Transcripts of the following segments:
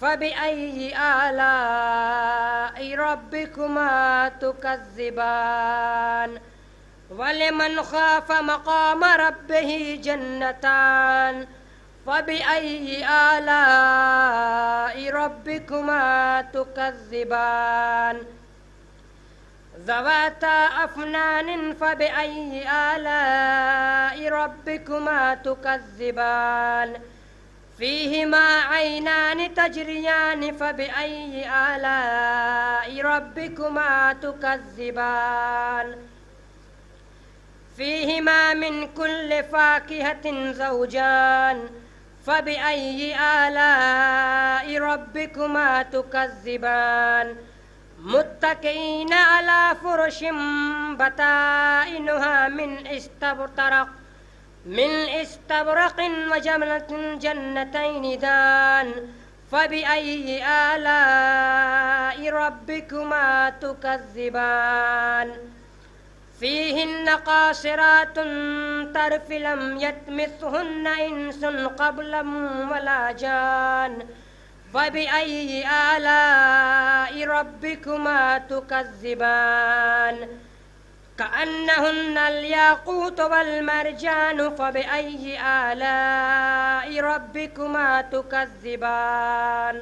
فبأي آلاء ربكما تكذبان ولمن خاف مقام ربه جنتان فبأي آلاء ربكما تكذبان ذواتا أفنان فبأي آلاء ربكما تكذبان فيهما عينان تجريان فبأي آلاء ربكما تكذبان فيهما من كل فاكهة زوجان فبأي آلاء ربكما تكذبان متكئين على فرش بطائنها من استبرق وجنة جنتين دان فبأي آلاء ربكما تكذبان فيهن قاصرات طرف لم يطمثهن إنس قبلهم ولا جان فبأي آلاء ربكما تكذبان كأنهن الياقوت والمرجان فبأي آلاء ربكما تكذبان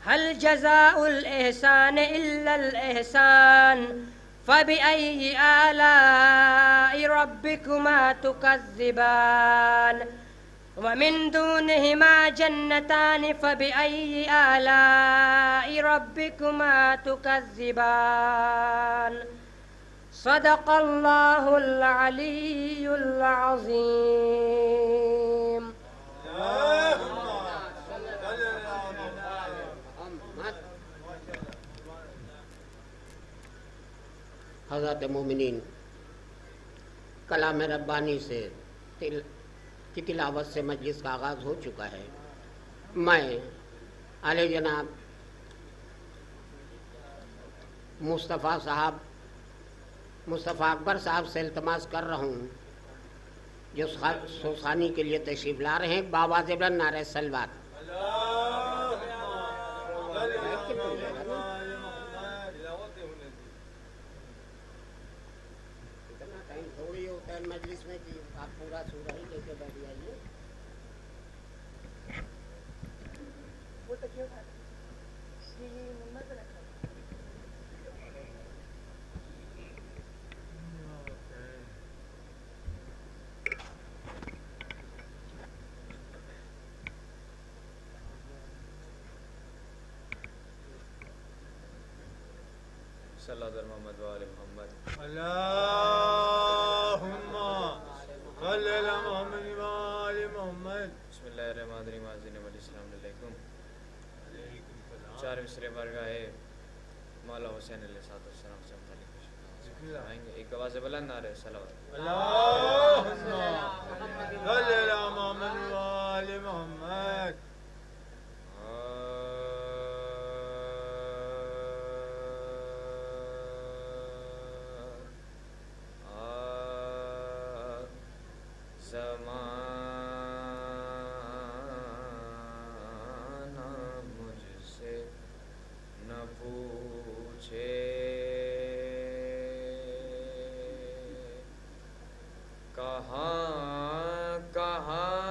هل جزاء الإحسان إلا الإحسان فبأي آلاء ربكما تكذبان ومن دونهما جنتان فبأي آلاء ربكما تكذبان صدق الله العلي العظيم. حضرات مومنین، کلام ربانی سے کی تلاوت سے مجلس کا آغاز ہو چکا ہے۔ میں عالی جناب مصطفیٰ اکبر صاحب سے التماس کر رہا ہوں جو سوسانی کے لیے تشریف لا رہے ہیں، بآواز بلند نعرہ صلوات۔ تھوڑی ہوتا ہے مجلس میں کہ آپ پورا سورہ ہی لے کے بیٹھ جائیے۔ صلی اللہ علیہ محمد و آل محمد اللہم صلی علی محمد و آل محمد۔ بسم اللہ الرحمن الرحیم۔ السلام علیکم۔ چار مصرے بارگاہ مولا حسین علیہ السلام سے متعلق آئیں گے۔ ایک آواز بلند نعرہ صلوات۔ اللہم صلی علی محمد و آل محمد۔ زمانہ مجھ سے نہ پوچھے کہاں کہاں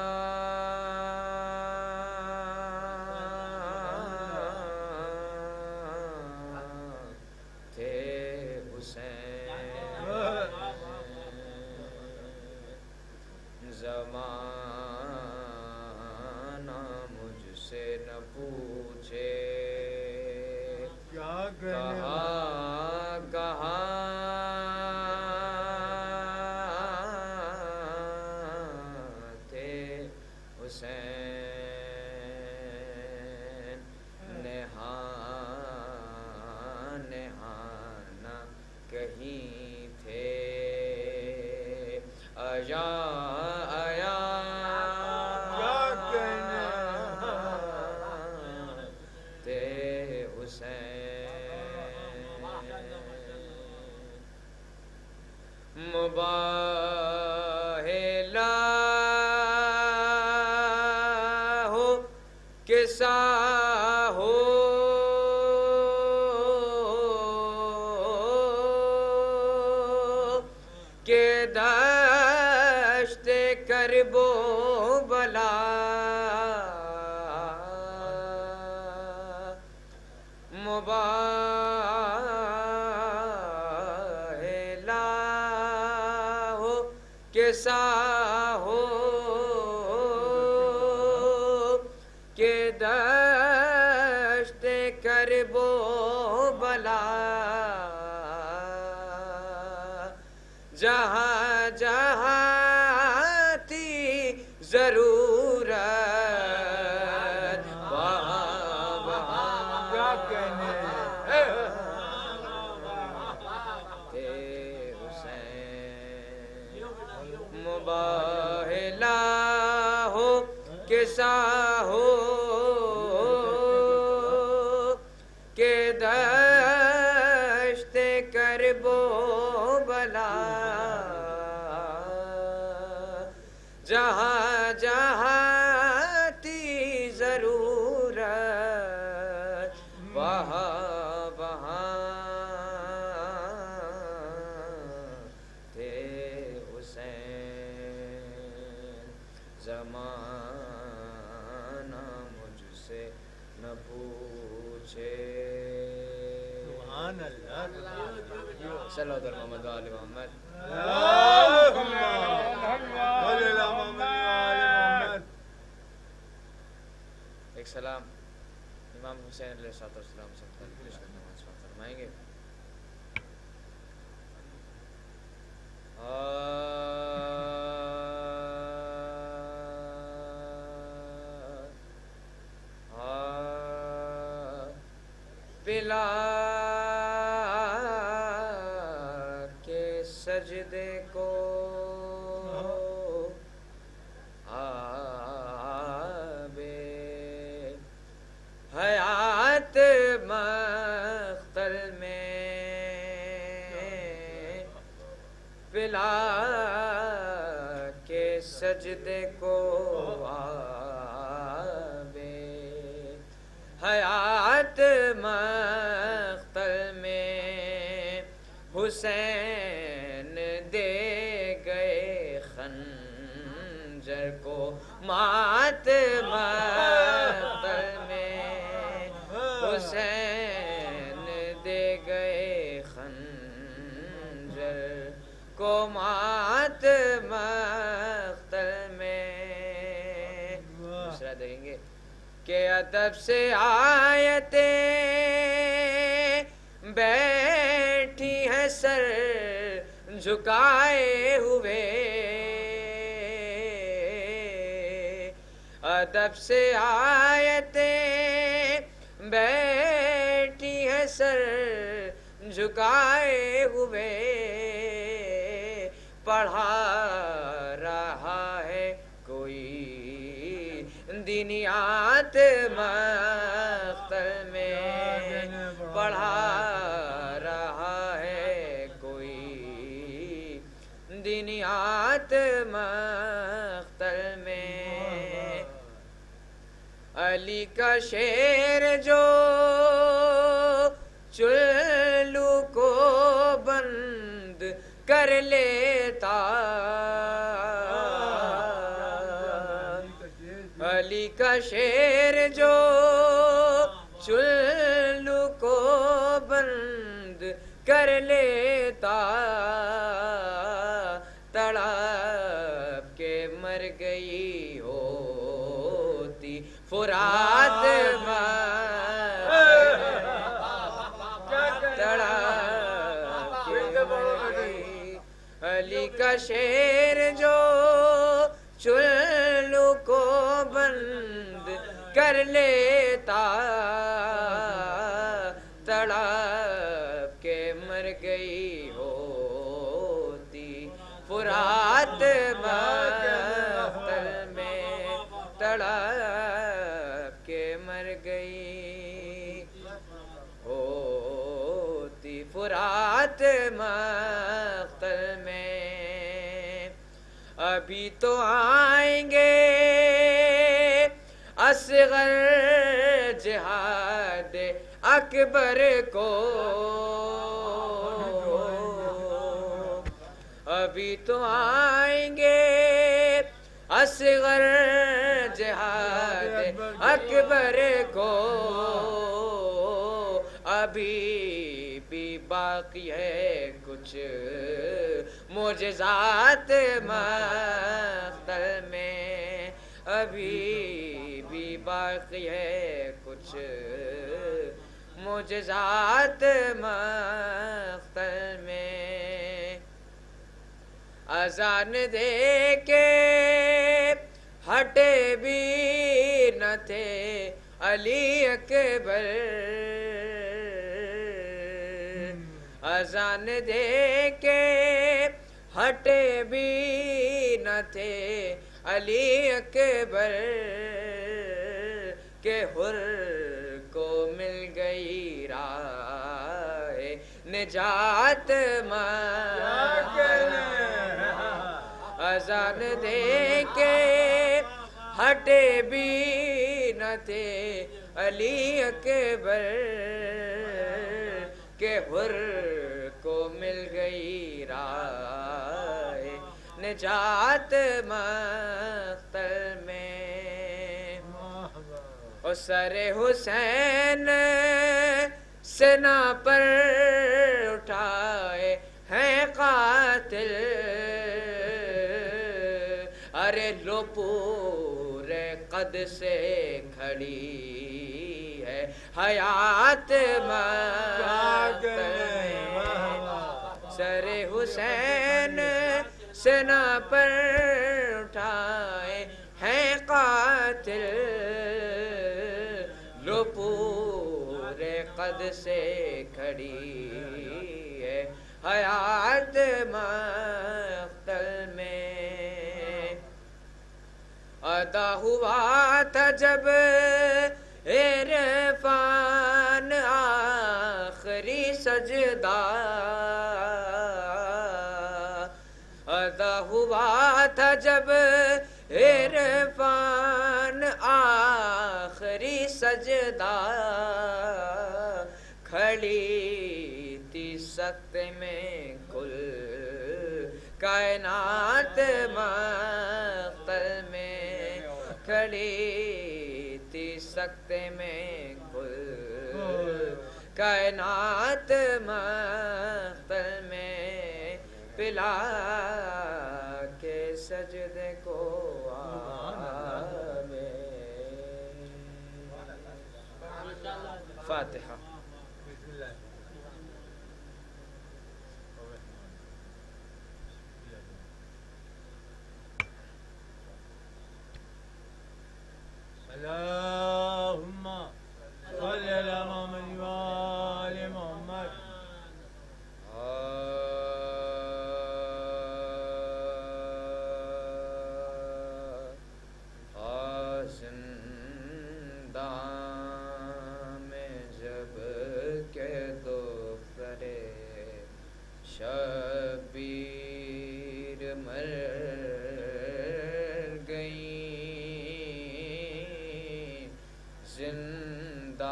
تھے حسین، زمانہ مجھ سے نہ پوچھے کیا کہاں کہاں تھے حسین، نہاں نہانا کہیں تھے آیا آیا تھے حسین، مباہلا ہو کہ سا ہو کہ دشت کرب و بلا مباہلا ہو کہ سا ہو کہ دشت کرب و بلا جہاں جہاں تھی ضرورت وہاں وہاں کیا کہنے تھے حسین مباہلا ہو کہ سا ہو کہ دشت کرب و بلا جہاں جہاں تھی ضرورت وہاں وہاں تھے حسین زمانہ مجھ سے نہ پوچھے سبحان اللہ صلی اللہ علیہ محمد وآل محمد اللہم صلی علی محمد وآل محمد. ایک سلام امام حسین علیہ السلام سے پیش کرنا فرمائیں گے. پلا کے سجدے کو آبے حیات مختل میں پلا کے سجدے کو آبے حیات مختل میں حسین دے گئے خنجر کو مات مختل میں حسین دے گئے خنجر کو مات مختل میں. دوسرا دیکھیں گے کہ ادب سے آیتیں بیٹھی ہیں سر جھکائے ہوئے ادب سے آیتیں بیٹھی ہیں سر جھکائے ہوئے پڑھا رہا ہے کوئی دینیات مختل میں پڑھا رہا ہے کوئی دینیات مختل میں. علی کا شعر جو چلو کو بند کر لیتا علی کا شعر جو چلو کو بند کر لیتا تڑپ کے مر گئی ہوتی فرات تڑپ کے مر گئی. علی کا شعر جو چلو کو بند کر لیتا تڑپ کے مر گئی ہوتی فرات مختل میں تڑپ کے مر گئی ہوتی فرات مختل میں. ابھی تو آئیں گے اصغر جہاد اکبر کو ابھی تو آئیں گے اصغر جہاد اکبر کو ابھی بھی باقی ہے کچھ معجزات مقتل میں ابھی بھی باقی ہے کچھ معجزات مقتل میں اذان دے کے ہٹے بھی نہ تھے علی اکبر اذان دے کے ہٹے بھی نہ تھے علی اکبر کہ حر کو مل گئی راہ نجات اذان دے کے ہٹے بھی نہ تھے علی اکبر کہ حر کو مل گئی راہ نجات مقتل میں اور سر حسین سنا پر اٹھائے ہیں قاتل ارے لو پورے قد سے کھڑی ہے حیات مقتل میں سر حسین سنا پر اٹھائے ہیں قاتل لو پورے قد سے کھڑی ہے حیات مقتل میں ادا ہوا تھا جب عرفان آخری سجدہ ادا ہوا تھا جب عرفان آخری سجدہ کھڑی تھی سکتے میں کل کائنات مقتل میں کھڑی تھی سکتے میں کل کائنات مقتل میں پلا کے سجدے کو آوے فاتحہ اللهم صل على محمد وآل محمد زندہ میں جب کہ دختر شبیر مر زندہ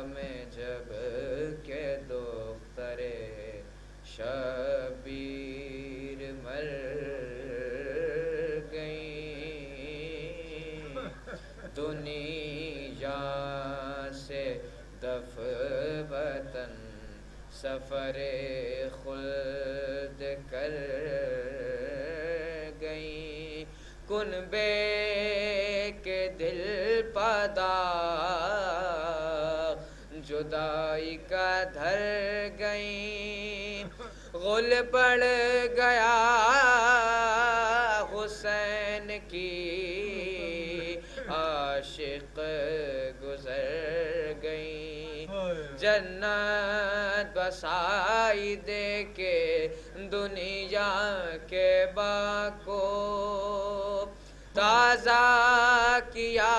میں جب کہ دختر شبیر مر گئی دنیا سے دف وطن سفر خلد کر گئی کنبے کے دل پادا جدائی کا دھر گئی غل پڑ گیا حسین کی عاشق گزر گئی جنت بسائی دے کے دنیا کے باغ کو تازہ کیا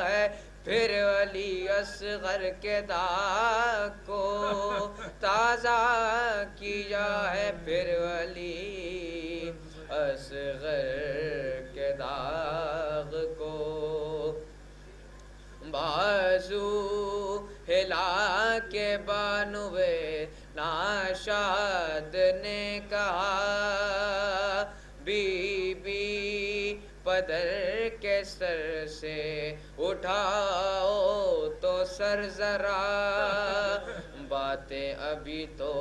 ہے پھر علی اصغر کے داغ کو تازہ کیا ہے پھر علی اصغر کے داغ کو بازو ہلا کے بانوے ناشاد نے کہا بی بی پدر کے سر سے اٹھاؤ تو سر ذرا باتیں ابھی تو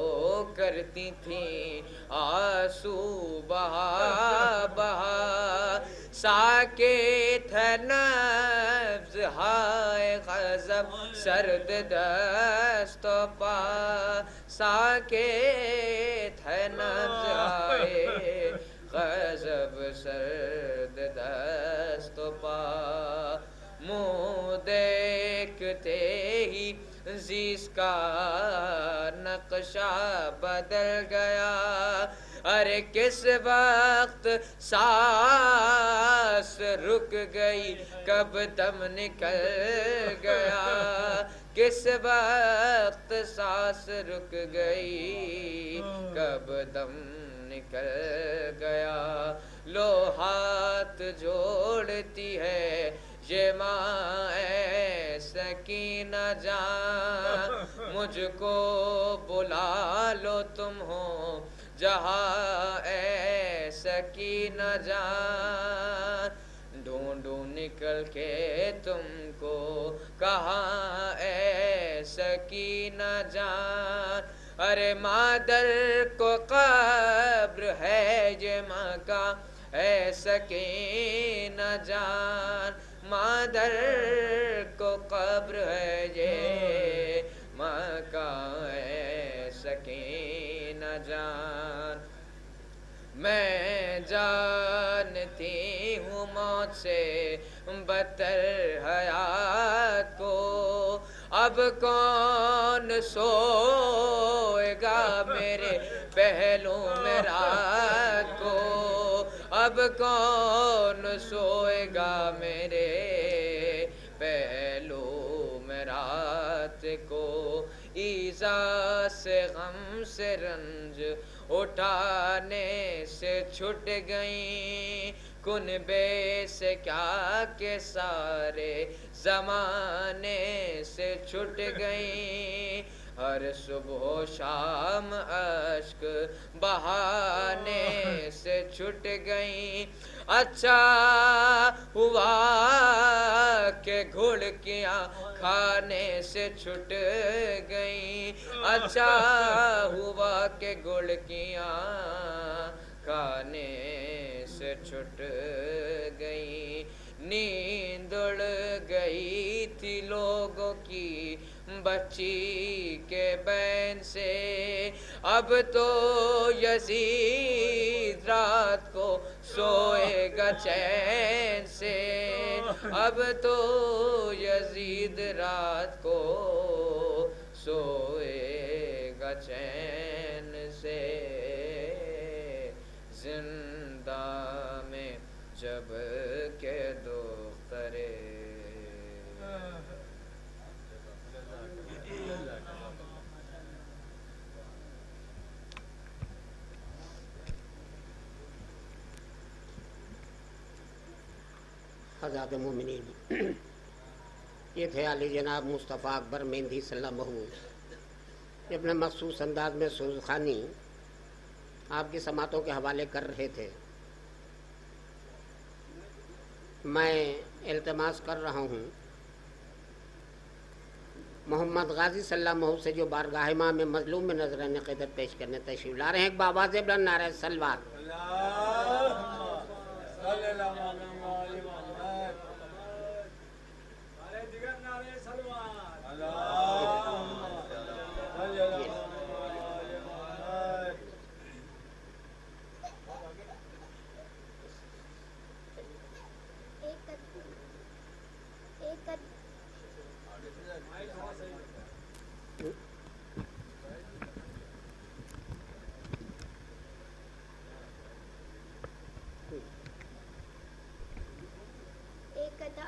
کرتی تھیں آنسو بہا بہا ساکت ہے نبض ہائے غضب سرد دست و پا ساکت ہے نبض ہائے غضب سرد دست و پا منہ دیکھتے ہی زیس کا نقشہ بدل گیا ارے کس وقت سانس رک گئی کب دم نکل گیا کس وقت سانس رک گئی کب دم نکل گیا لو ہاتھ جوڑتی ہے یہ ماں اے سکینہ جان مجھ کو بلا لو تم ہو جہاں اے سکینہ جان ڈھونڈوں نکل کے تم کو کہاں اے سکینہ جان ارے مادر کو قبر ہے یہ ماں کا اے سکینہ جان مادر کو قبر ہے یہ ماں کا اے سکینہ جان میں جانتی ہوں موت سے بدتر حیات کو اب کون سوئے گا میرے پہلو میں رات کو اب کون سوئے گا میرے پہلو میں رات کو ایذا سے غم سے رنج اٹھانے سے چھٹ گئیں کنبے سے کیا کہ سارے زمانے سے چھٹ گئیں ہر صبح و شام اشک بہانے سے چھٹ گئیں اچھا ہوا کہ گھڑکیاں کھانے سے چھٹ گئیں اچھا ہوا کہ گھڑکیاں کھانے سے چھٹ گئیں نیند اڑ گئی تھی لوگوں کی بچی کے بین سے اب تو یزید رات کو سوئے گا چین سے اب تو یزید رات کو سوئے گا چین سے زندہ میں جب کہ دخترے حضرات مومنین یہ تھے علی جناب مصطفیٰ اکبر مہندی صلی اللہ محمود اپنے مخصوص انداز میں سوزخانی آپ کی سماعتوں کے حوالے کر رہے تھے میں التماس کر رہا ہوں محمد غازی صلی اللہ محمود سے جو بارگاہ ماں میں مظلوم میں نذرانِ قدر پیش کرنے تشریف لا رہے ہیں ایک بآواز بلند نعرہ سلوات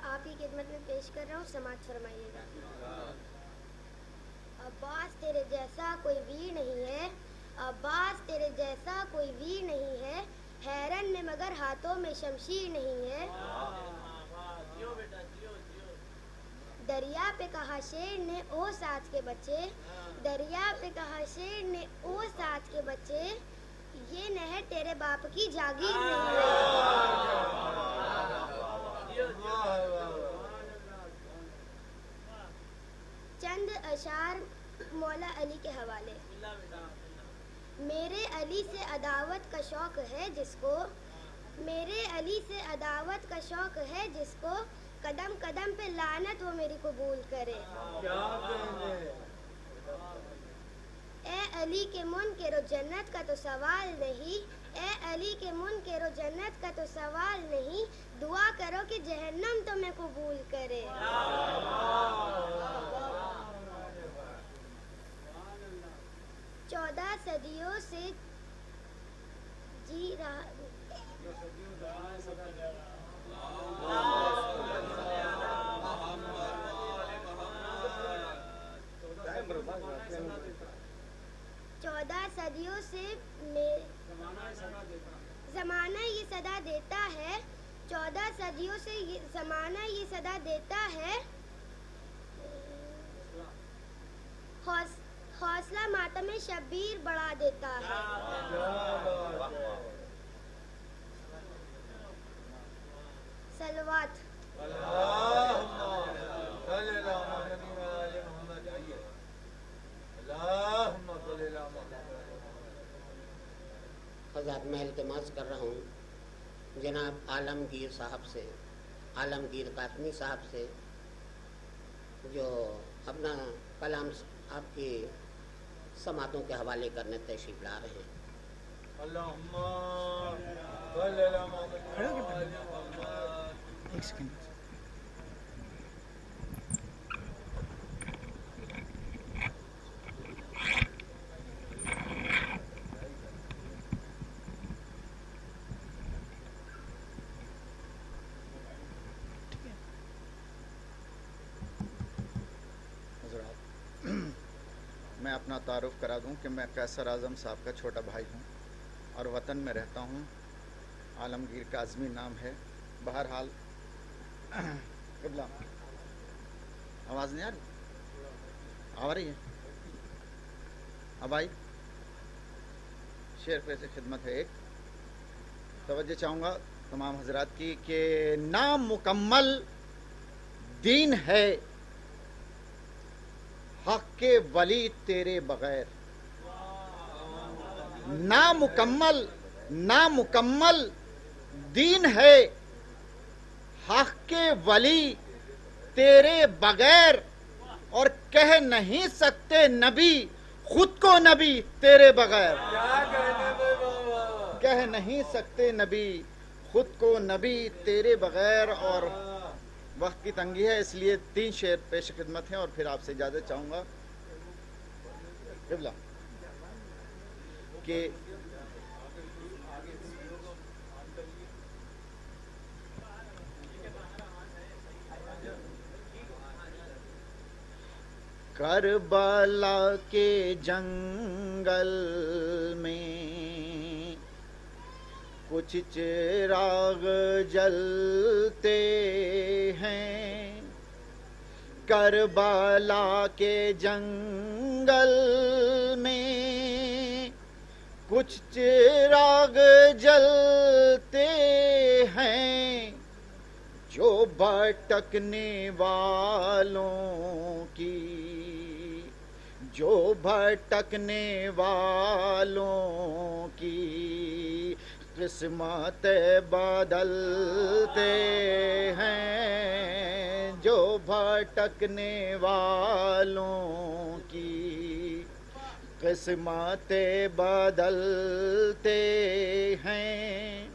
آپ کی خدمت میں پیش کر رہا ہوں سماعت فرمائیے گا عباس تیرے جیسا کوئی ویر نہیں ہے عباس تیرے جیسا کوئی ویر نہیں ہے حیرن میں مگر ہاتھوں میں شمشیر نہیں ہے دریا پہ کہا شیر نے او ساتھ کے بچے، دریا پہ کہا شیر نے او ساتھ کے بچے، یہ نہر تیرے باپ کی جاگیر نہیں ہے۔ چند اشعار مولا علی کے حوالے۔ میرے علی سے عداوت کا شوق ہے جس کو، میرے علی سے عداوت کا شوق ہے جس کو، قدم قدم پہ لعنت وہ میری قبول کرے۔ اے علی کے منکر و جنت کا تو سوال نہیں، اے علی کے منکر و جنت کا تو سوال نہیں، دعا کرو کہ جہنم تمہیں قبول کرے۔ 14 صدیوں سے جی رہا 14 صدیوں سے زمانہ یہ صدا دیتا ہے، 14 صدیوں سے زمانہ یہ صدا دیتا ہے، حوصلہ ماتم شبیر بڑھا دیتا ہے۔ صلوات۔ حضرات میں التماس کر رہا ہوں جناب عالمگیر صاحب سے، عالمگیر قاسمی صاحب سے، جو اپنا کلام آپ کی سماعتوں کے حوالے کرنے تشریف لا رہے ہیں۔ میں اپنا تعارف کرا دوں کہ میں قیصر اعظم صاحب کا چھوٹا بھائی ہوں اور وطن میں رہتا ہوں، عالمگیر کاظمی نام ہے۔ بہرحال قبلہ آواز نہیں آ رہی ہے؟ اب آئی؟ شعر پہ سے خدمت ہے ایک، توجہ چاہوں گا تمام حضرات کی کہ نامکمل دین ہے حق کے ولی تیرے بغیر، نامکمل دین ہے حق کے ولی تیرے بغیر، اور کہہ نہیں سکتے نبی خود کو نبی تیرے بغیر، کہہ نہیں سکتے نبی خود کو نبی تیرے بغیر۔ اور وقت کی تنگی ہے اس لیے 3 شعر پیش خدمت ہیں اور پھر آپ سے اجازت چاہوں گا قبلہ کہ کربلا کے جنگل میں کچھ چراغ جلتے ہیں، کربلا کے جنگل میں کچھ چراغ جلتے ہیں، جو بھٹکنے والوں کی، جو بھٹکنے والوں کی قسمت بدلتے ہیں، جو بھٹکنے والوں کی قسمت بدلتے ہیں،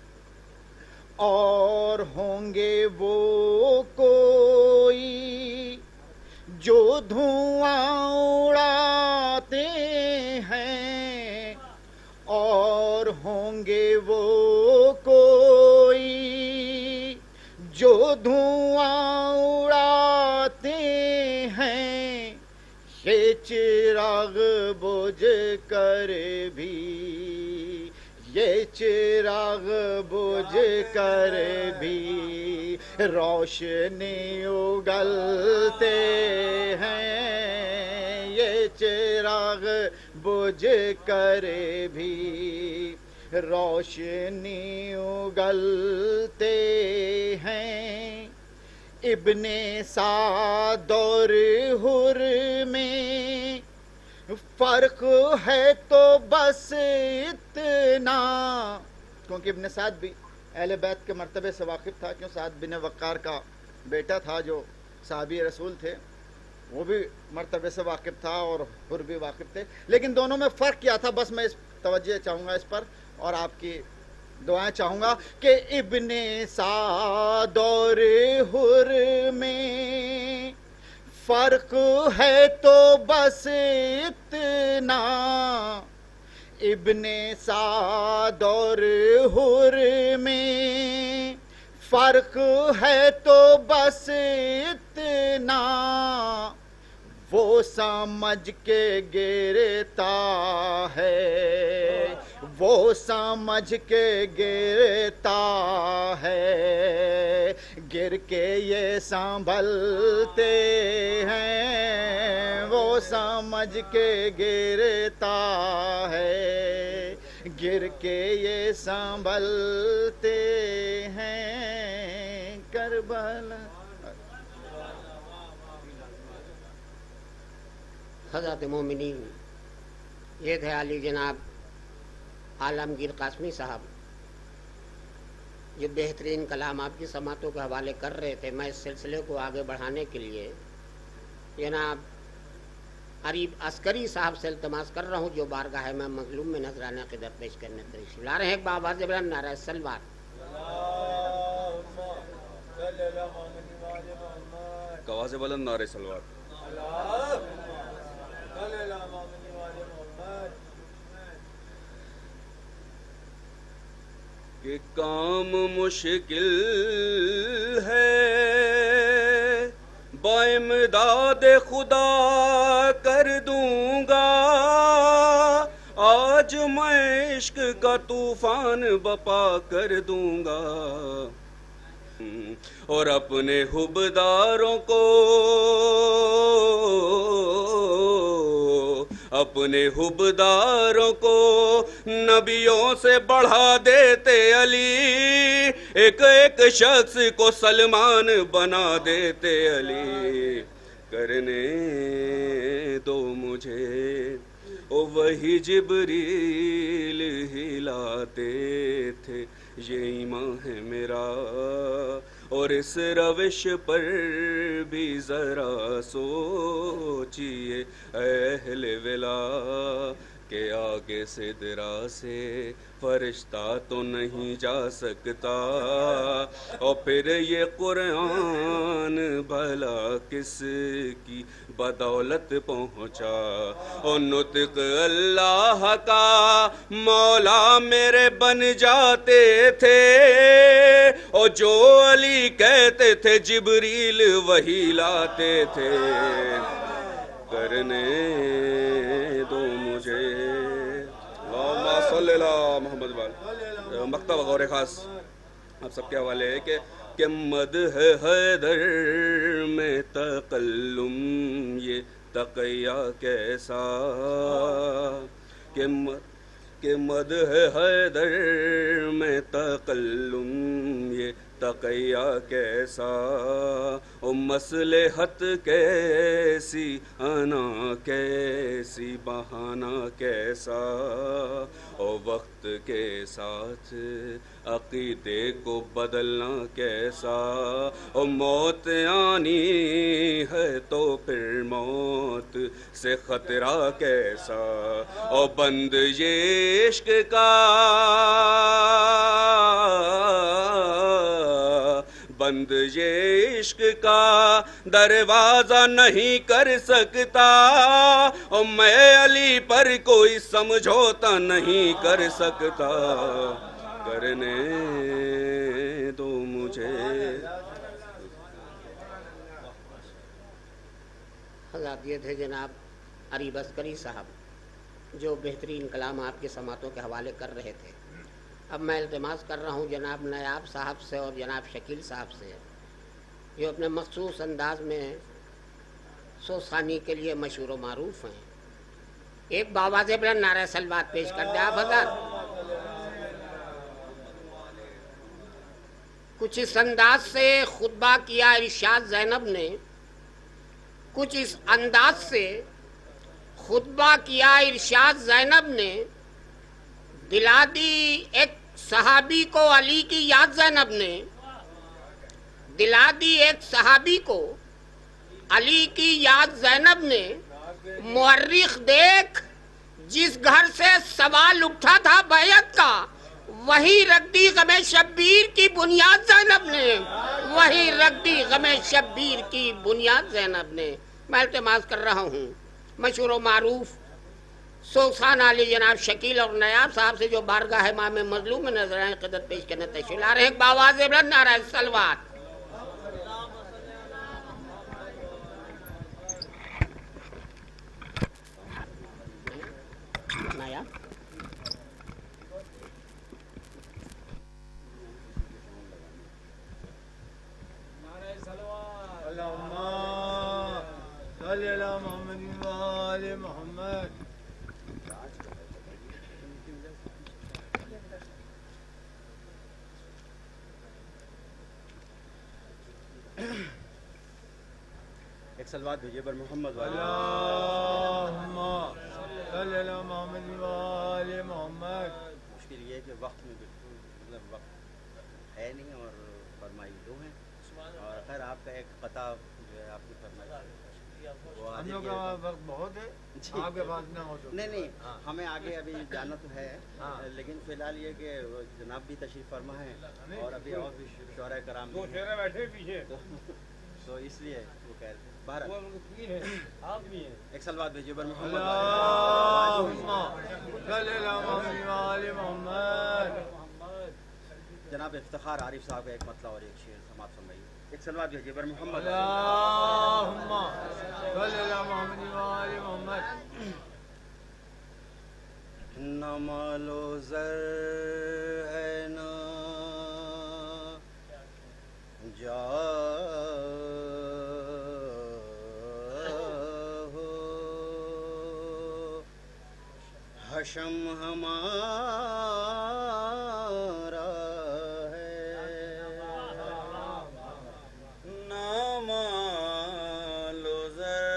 اور ہوں گے وہ کوئی جو دھواں اڑاتے ہیں، اور ہوں گے وہ کوئی جو دھواں اڑاتے ہیں، یہ چراغ بجھ کر بھی، یہ چراغ بجھ کر بھی روشنی اگلتے ہیں یہ چراغ بجھ کر بھی، روشنی اگلتے ہیں۔ ابن سعد اور حر میں فرق ہے تو بس اتنا، کیونکہ ابن سعد بھی اہل بیت کے مرتبے سے واقف تھا، کیوں سعد بن وقار کا بیٹا تھا جو صحابی رسول تھے، وہ بھی مرتبے سے واقف تھا اور حر بھی واقف تھے، لیکن دونوں میں فرق کیا تھا، بس میں اس توجہ چاہوں گا اس پر اور آپ کی دعائیں چاہوں گا کہ ابن سعد اور حر میں فرق ہے تو بس اتنا، ابن سعد اور حر میں فرق ہے تو بس اتنا، وہ سمجھ کے گرتا ہے، وہ سمجھ کے گرتا ہے، گر کے یہ سنبھلتے ہیں، وہ سمجھ کے گرتا ہے، گر کے یہ سنبھلتے ہیں، کربلا۔ حضرت مومنین، یہ تھے علی جناب عالمگیر قاسمی صاحب جو بہترین کلام آپ کی سماعتوں کے حوالے کر رہے تھے۔ میں اس سلسلے کو آگے بڑھانے کے لیے جناب عریب عسکری صاحب سے التماس کر رہا ہوں جو بارگاہ میں مظلوم میں نذرانہ قدر پیش کرنے تشریف لا رہے ہیں۔ ایک بآواز بلند نعرہ سلوات۔ آواز بلند نعرہ سلوات۔ کہ کام مشکل ہے بامداد خدا کر دوں گا، آج میں عشق کا طوفان بپا کر دوں گا، اور اپنے حبداروں کو اپنے حبداروں کو نبیوں سے بڑھا دیتے علی، ایک ایک شخص کو سلمان بنا دیتے علی، کرنے دو مجھے او وہی جبریل ہلاتے تھے، یہ ایمان ہے میرا، اور اس روش پر بھی ذرا سوچئے اہل ولا، کہ آگے سدرا سے فرشتہ تو نہیں جا سکتا، اور پھر یہ قرآن بھلا کس کی بدولت پہنچا، اور نطق اللہ کا مولا میرے بن جاتے تھے، اور جو علی کہتے تھے جبریل وہی لاتے تھے، کرنے دو مجھے اللہم صلی اللہ محمد وآلہ۔ مکتب غور خاص آپ سب کے حوالے ہے کہ مدح حیدر میں تکلم یہ تقیہ کیسا، کہ مدح حیدر میں تکلم یہ تقیہ کیسا، او مصلحت کیسی انا کیسی بہانہ کیسا، او وقت کے ساتھ عقیدے کو بدلنا کیسا، او موت آنی ہے تو پھر موت سے خطرہ کیسا، او بند یہ عشق کا بند یہ عشق کا دروازہ نہیں کر سکتا، اور میں علی پر کوئی سمجھوتا نہیں کر سکتا، کرنے دو مجھے۔ حضرات یہ تھے جناب عریب عسکری صاحب جو بہترین کلام آپ کی سماعتوں کے حوالے کر رہے تھے۔ اب میں التماس کر رہا ہوں جناب نیاب صاحب سے اور جناب شکیل صاحب سے جو اپنے مخصوص انداز میں 100 ثانی کے لیے مشہور و معروف ہیں، ایک باواز بلند نعرہ سلوات پیش کر دیں آپ حضرات۔ کچھ اس انداز سے خطبہ کیا ارشاد زینب نے، کچھ اس انداز سے خطبہ کیا ارشاد زینب نے، دلا دی ایک صحابی کو علی کی یاد زینب نے، دلا دی ایک صحابی کو علی کی یاد زینب نے۔ مورخ دیکھ، جس گھر سے سوال اٹھا تھا بیعت کا، وہی رکھ دی غم شبیر کی بنیاد زینب نے، وہی رکھ دی غم شبیر کی بنیاد زینب نے۔ میں التماس کر رہا ہوں مشہور و معروف سوسان علی جناب شکیل اور نیاب صاحب سے جو بارگاہ امام مظلوم میں نظر آئیں قدر پیش کرنے تشریف لا رہے ہیں، ایک باواز بلند نعرہ سلوات۔ ایک سلوات بھیجیے بر محمد والے۔ اللہم صلی علی محمد وآل محمد۔ مشکل یہ ہے کہ وقت میں بالکل مطلب وقت ہے نہیں اور فرمائی دو ہیں، اور خیر آپ کا ایک قطع جو ہے آپ کی فرمائی وہ ہم لوگ کا وقت بہت ہے، آپ کے پاس نہ ہو تو نہیں ہمیں آگے ابھی جانا تو ہے، لیکن فی الحال یہ کہ جناب بھی تشریف فرما ہے اور ابھی اور بھی شعراء کرام بیٹھے پیچھے تو اس لیے وہ کہہ رہے تھے آپ بھی ہیں۔ ایک سلوات بھیجیے بر محمد اللہم صلی علی محمد وآل محمد۔ جناب افتخار عارف صاحب کا ایک مطلع اور ایک شعر سماعت فرمائیے۔ ایک سلوات بھیجیے بر محمد اللہم صلی علی محمد وآل محمد۔ نہ مال و زر ہے نہ جا حشم ہمارا ہے، نہ مال و زر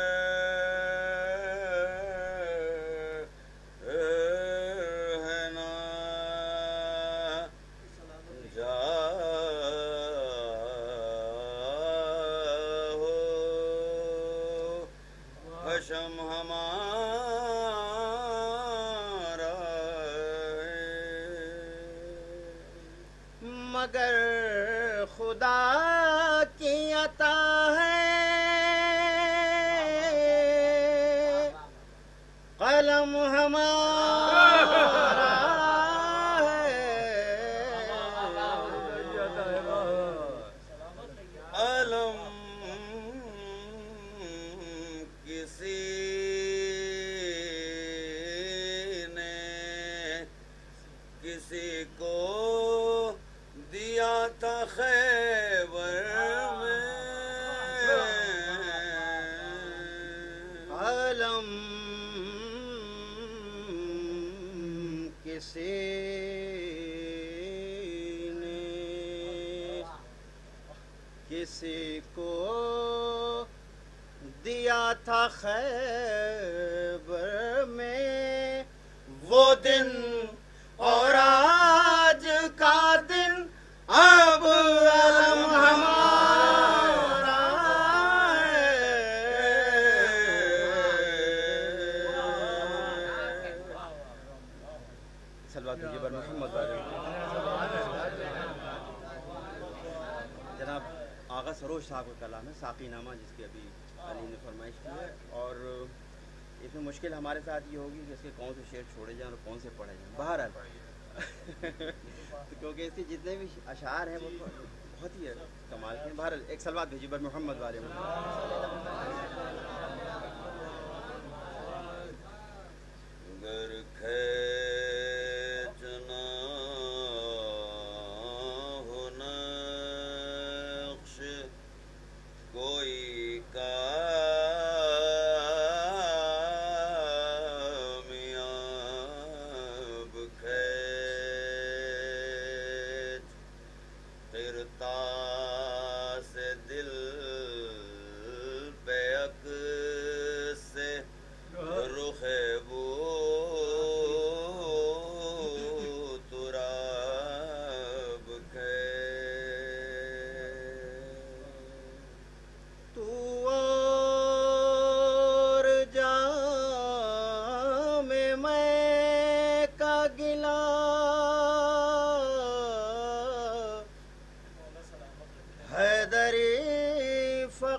ہے نہ جا ہو، حشم ہمارا مگر خدا کی عطا ہے، قلم ہمارا ہے، قلم کسی نے کسی کو دیا تھا خیبر میں، قلم کسی نے کسی کو دیا تھا خیبر میں، وہ دن اور آج کا دن اب علم ہمارا سلوات بھیجیے بر محمد والے۔ جناب آغا سروش صاحب کا کلام ہے ساقی نامہ، جس کی ابھی علی نے فرمائش کی ہے، اور اس میں مشکل ہمارے ساتھ یہ ہوگی کہ اس کے کون سے شعر چھوڑے جائیں اور کون سے پڑھے جائیں، بہرحال کیونکہ اس کے جتنے بھی اشعار ہیں وہ بہت ہی کمال کے ہیں۔ بہرحال ایک سلوات بھیجیے بر محمد والے۔ گر کھینچنا ہو نقش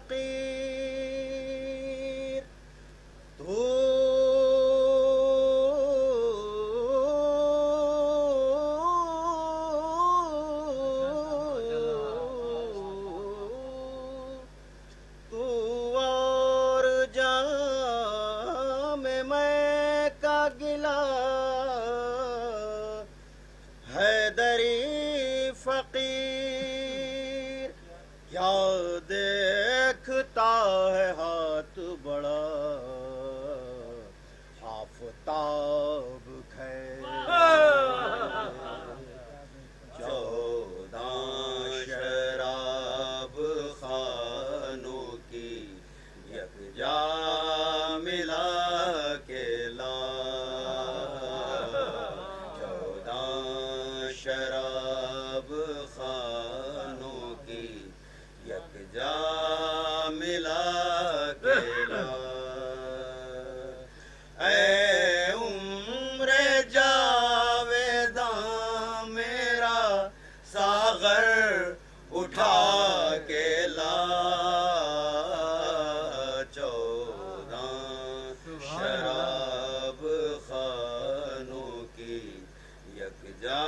فقیر تو اور جام میں کا گلا حیدری فقیر کیا دیکھتا ہے ہاتھ بڑا آفتاب خیر 14 شراب خانوں کی یکجا ملا کے لا 14 شراب خانوں کی یکجا ملا کے لا اے عمر جاویداں میرا ساغر اٹھا کے لا 14 شراب خانوں کی یکجا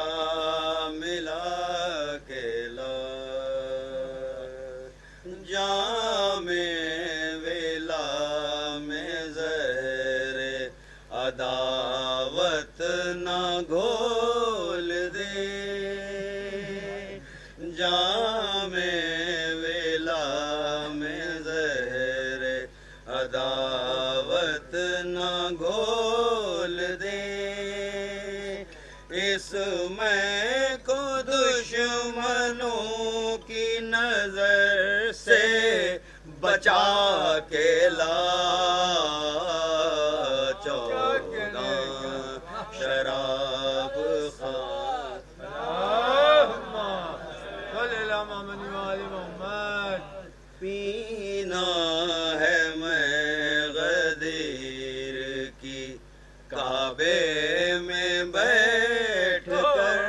ملا کے لا جام ویلا میں زہر عداوت نہ گھول دے جام ویلا میں زہر عداوت نہ گھول دے اس میں کو دشمنوں کی نظر سے بچا کے لا 14 شراب پینا ہے میں غدیر کی کعبے میں بیٹھ کر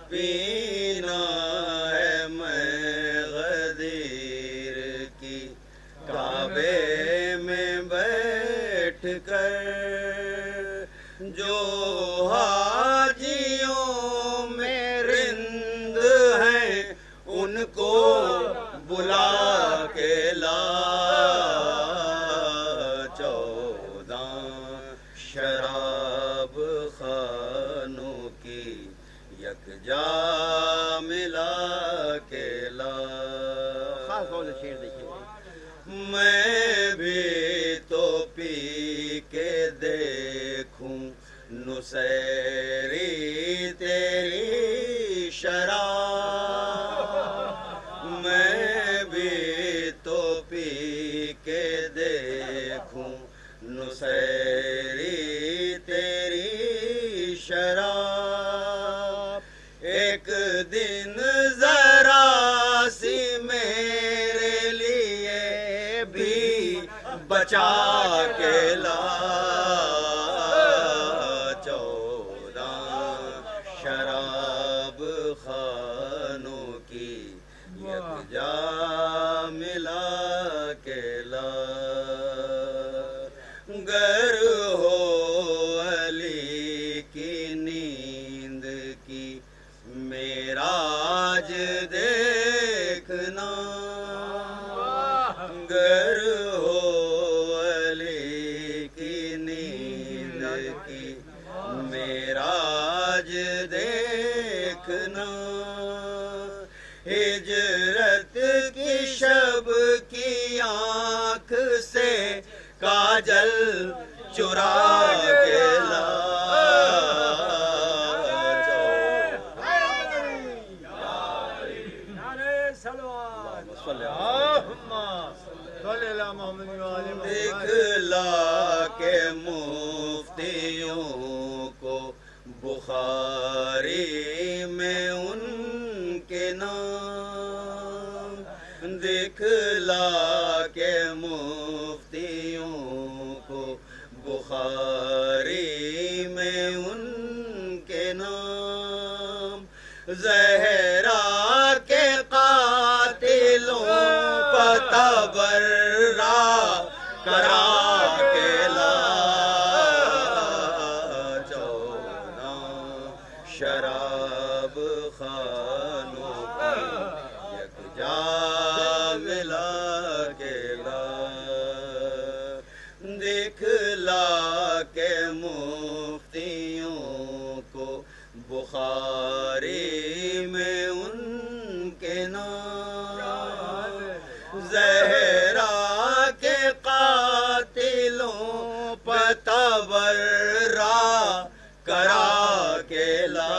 پینا ہے میں غدیر کی کعبے میں بیٹھ کر جو حاجیوں میں رند ہیں ان کو بلا کے لا 14 شراب خانوں کی یکجا ملا کے لا خاص طور سے شعر دیکھیے میں بھی تو پی کے دیکھوں نصیری تیری شراب میں بھی تو پی کے دیکھوں نصیری تیری شراب ایک دن ذرا سی میرے لیے بھی بچا کے لا 14 شراب خانوں کی یکجا ملا کے لا گر ہو علی کی نیند کی معراج دیکھنا گر ہو علی کی نیند کی معراج دیکھنا ہجرت کی شب کی آنکھ سے کاجل چرا کے لا دکھلا کے مفتیوں کو بخاری میں ان کے نام دکھلا کے مفتیوں کو بخاری میں ان کے نام زہرا کے قاتلوں پتبرا کرا کے لا 14 شراب خانوں کی یکجا ملا کے لا دکھلا کے مفتیوں کو بخاری میں ان کے نام زہرا کے قاتلوں پتبرا کرا کے لا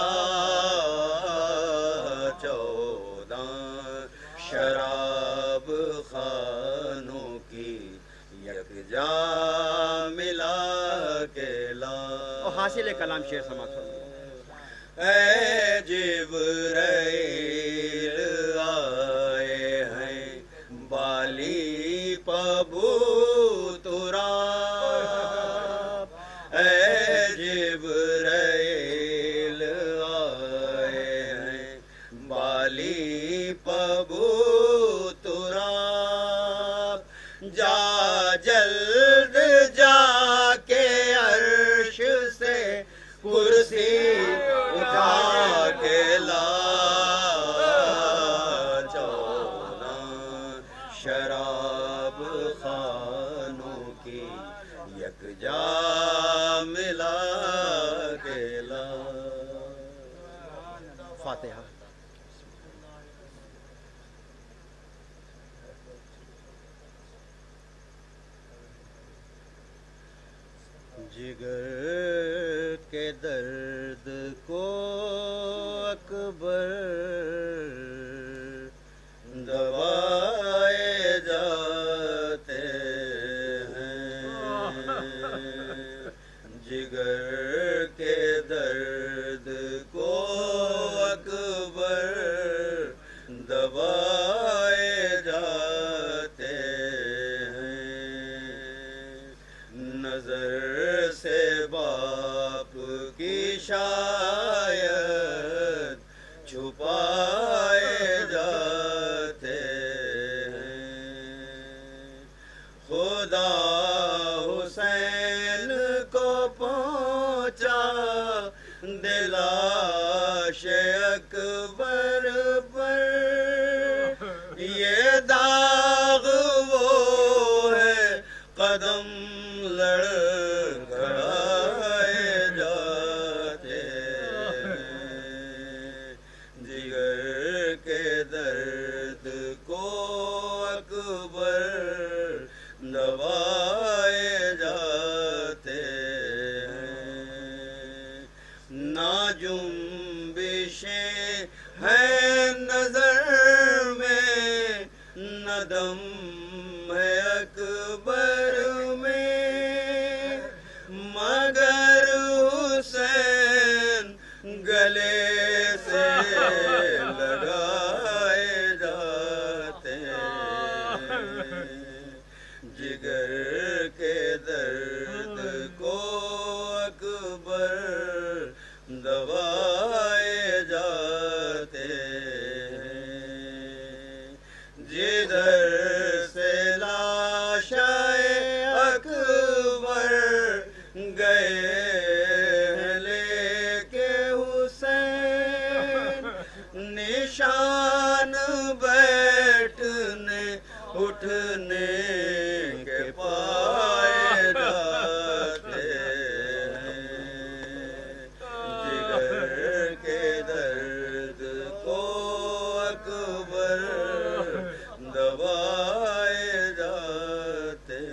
14 شراب خانوں کی یکجا ملا کے لا. اور حاصل کلام شعر سماعت فرمائیے. اے جبرائیل آئے ہیں بالی پبوترا. اے جبرائیل آئے ہیں بالی پبوترا. جا جلد جا کے عرش سے کرسی اٹھا کے لا 14 شراب خانوں کی یکجا ملا کے لا. فاتحہ. جگر کے درد کو اکبر دوائے جاتے ہیں. جگر کے درد کو اکبر دوائے جاتے ہیں. نظر سے باپ کی شاید چھپائے جاتے ہیں. خدا حسین کو پہنچا دلاش اکبر پر. یہ داغ وہ ہے قدم لڑکھڑائے جاتے ہیں. جگر کے درد کو اکبر دوائے جاتے ہیں. نا جنبشیں ہیں نظر میں نہ دم ہے اکبر میں مگر حسین گلے سے لگائے جاتے ہیں. جگر کے درد کو اکبر دوائے جاتے ہیں. جدھر سے لاشائے اکبر گئے لے کے حسین نشان بیٹھنے اٹھنے کے پائے جاتے ہیں. جگر کے درد کو اکبر دوائے جاتے ہیں.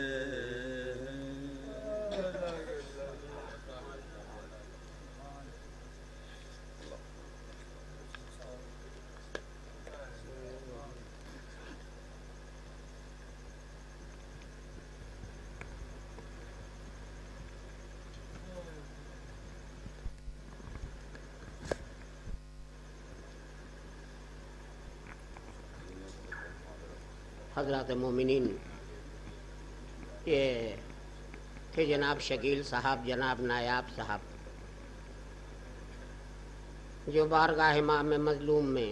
حضرات مومنین، یہ تھے جناب شکیل صاحب، جناب نایاب صاحب، جو بارگاہ امام مظلوم میں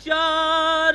4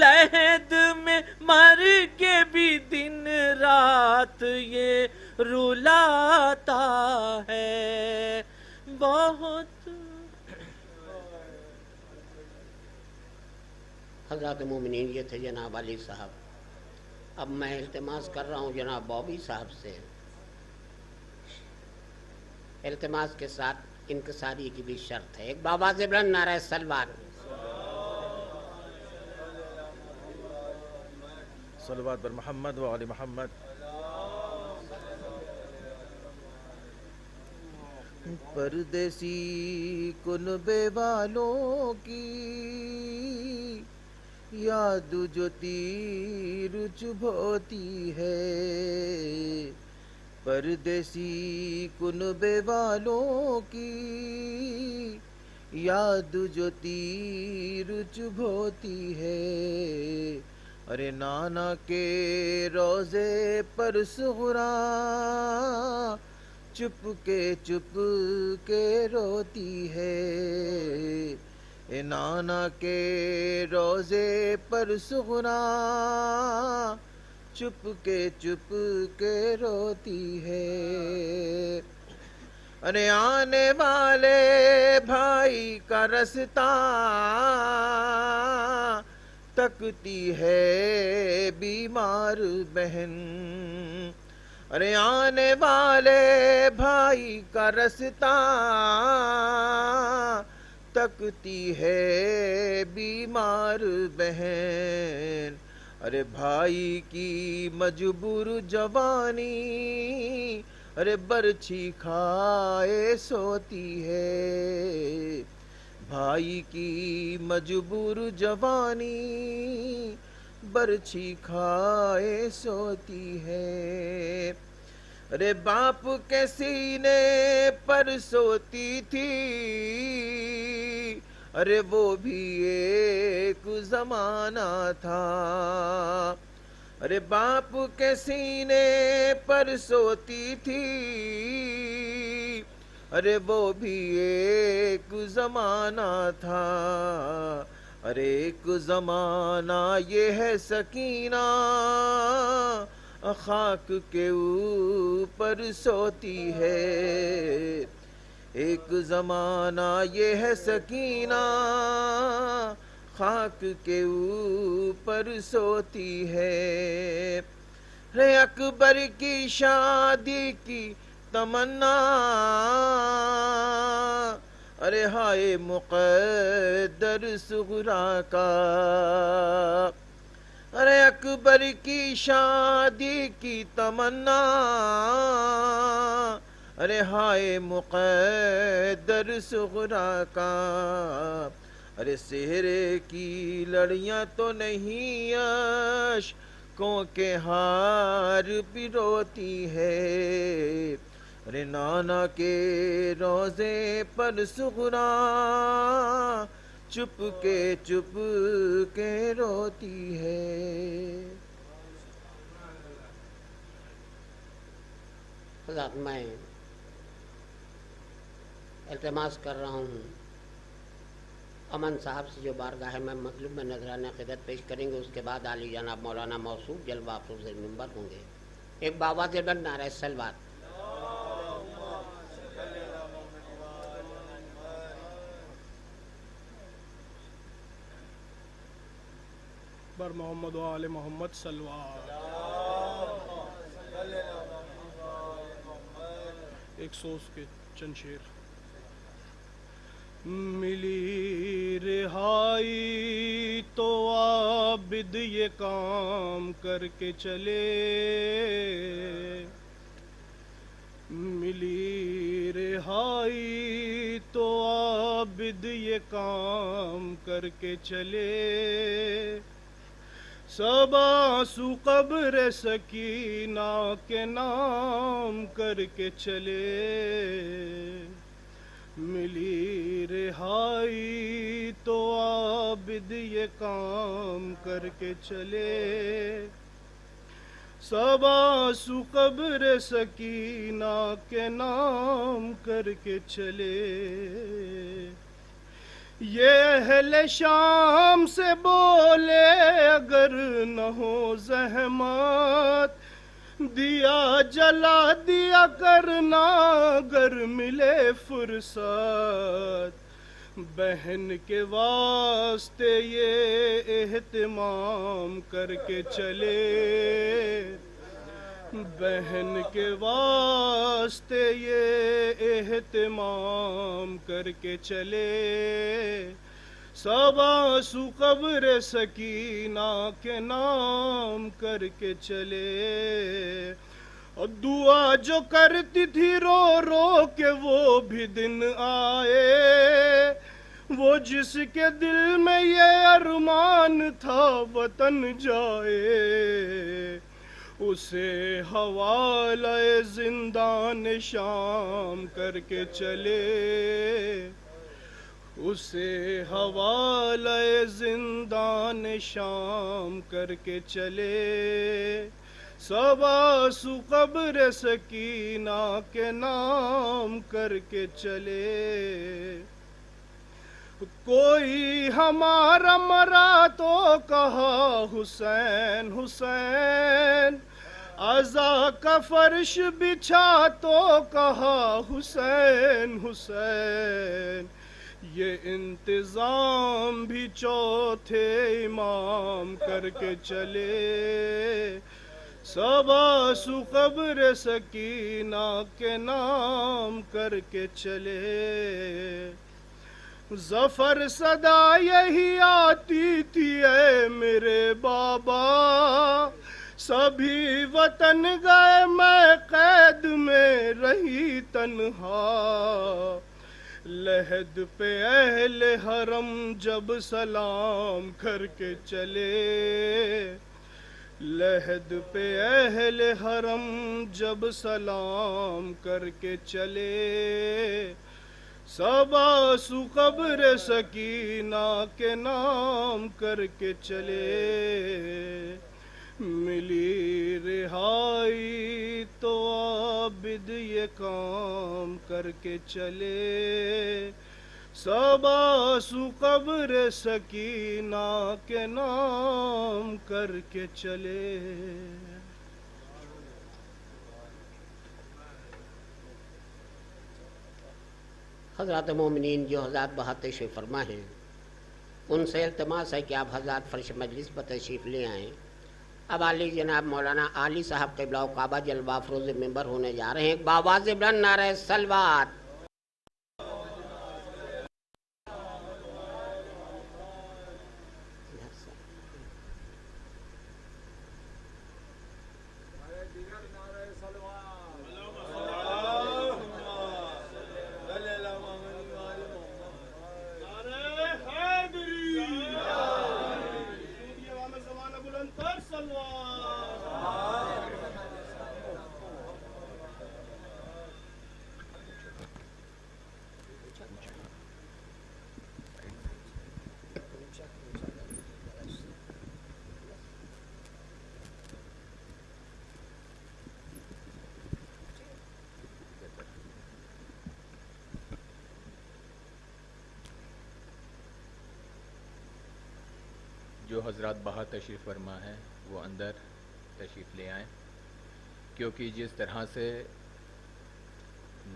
لحد میں مر کے بھی دن رات یہ رلاتا ہے بہت. حضرات مومنین، یہ تھے جناب علی صاحب. اب میں التماس کر رہا ہوں جناب بابی صاحب سے، التماس کے ساتھ انکساری کی بھی شرط ہے. ایک بابا سے بلند نعرہ سلوات. صلوات بر محمد و آل محمد. پردیسی کنبے والوں کی یاد جو تیر چبھوتی ہے، پردیسی کنبے والوں کی یاد جو تیر چبھوتی ہے. ارے نانا کے روزے پر صغرا چپ کے روتی ہے. اے نانا کے روزے پر صغرا چپ کے روتی ہے. ارے آنے والے بھائی کا رستہ تکتی ہے بیمار بہن. ارے آنے والے بھائی کا رستہ تکتی ہے بیمار بہن. ارے بھائی کی مجبور جوانی ارے برچھی کھائے سوتی ہے. بھائی کی مجبور جوانی برچھی کھائے سوتی ہے. ارے باپ کے سینے پر سوتی تھی ارے وہ بھی ایک زمانہ تھا. ارے باپ کے سینے پر سوتی تھی ارے وہ بھی ایک زمانہ تھا. ارے ایک زمانہ یہ ہے سکینہ خاک کے اوپر سوتی ہے. ایک زمانہ یہ ہے سکینہ خاک کے اوپر سوتی ہے. رے اکبر کی شادی کی تمنا ارے ہائے مقدر صغرا کا. ارے اکبر کی شادی کی تمنا ارے ہائے مقدر صغرا کا. ارے صحرے کی لڑیاں تو نہیں اشکوں کے ہار پروتی ہے. ارے نانا کے روزے پر صغرا چپ کے روتی ہے. حضرات میں التماس کر رہا ہوں امن صاحب سے جو بارگاہ میں مطلوب میں نذرانہ عقیدت پیش کریں گے، اس کے بعد عالی جناب مولانا موصوف جلوہ افروز منبر ہوں گے. ایک بابا سے بلند نعرہ سلوات. بر محمد و آل محمد صلوات. 100 کے چند شیر. ملی رہائی تو عابد یہ کام کر کے چلے، ملی رہائی تو عابد یہ کام کر کے چلے. سب آنسو قبر سکینہ کے نام کر کے چلے. ملی رہائی تو عابد یہ کام کر کے چلے. سب آنسو قبر سکینہ کے نام کر کے چلے. یہ اہل شام سے بولے اگر نہ ہو زحمت دیا جلا دیا کرنا اگر ملے فرصت بہن کے واسطے یہ اہتمام کر کے چلے بہن کے واسطے یہ اہتمام کر کے چلے سباسو قبر سکینہ کے نام کر کے چلے اور دعا جو کرتی تھی رو رو کے وہ بھی دن آئے وہ جس کے دل میں یہ ارمان تھا وطن جائے اسے حوالہ زندان شام کر کے چلے اسے حوالہ زندان شام کر کے چلے سباسو قبر سکینہ کے نام کر کے چلے کوئی ہمارا مرا تو کہا حسین حسین عزا کا فرش بچھا تو کہا حسین حسین یہ انتظام بھی چوتھے امام کر کے چلے سباسو قبر سکینہ کے نام کر کے چلے ظفر صدا یہی آتی تھی اے میرے بابا سبھی وطن گئے میں قید میں رہی تنہا لحد پہ اہل حرم جب سلام کر کے چلے لحد پہ اہل حرم جب سلام کر کے چلے سباسو قبر سکینہ کے نام کر کے چلے ملی رہائی تو عابد یہ کام کر کے چلے سباسو قبر سکینہ کے نام کر کے چلے حضرات مومنین جو حضرات باہر تشریف فرما ہیں ان سے التماس ہے کہ آپ حضرات فرش مجلس پر تشریف لے آئیں اب علی جناب مولانا علی صاحب قبلہ و کعبہ جلوہ افروز ممبر ہونے جا رہے ہیں ایک باواز بلند نعرہ صلوات جو حضرات باہر تشریف فرما ہیں وہ اندر تشریف لے آئیں کیونکہ جس طرح سے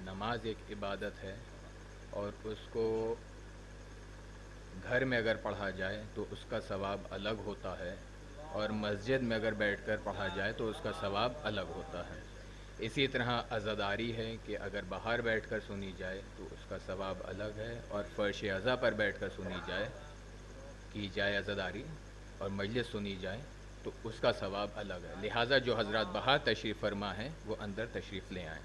نماز ایک عبادت ہے اور اس کو گھر میں اگر پڑھا جائے تو اس کا ثواب الگ ہوتا ہے اور مسجد میں اگر بیٹھ کر پڑھا جائے تو اس کا ثواب الگ ہوتا ہے اسی طرح عزاداری ہے کہ اگر باہر بیٹھ کر سنی جائے تو اس کا ثواب الگ ہے اور فرش عزا پر بیٹھ کر سنی جائے کی جائے عزاداری اور مجلس سنی جائے تو اس کا ثواب الگ ہے لہٰذا جو حضرات باہر تشریف فرما ہیں وہ اندر تشریف لے آئیں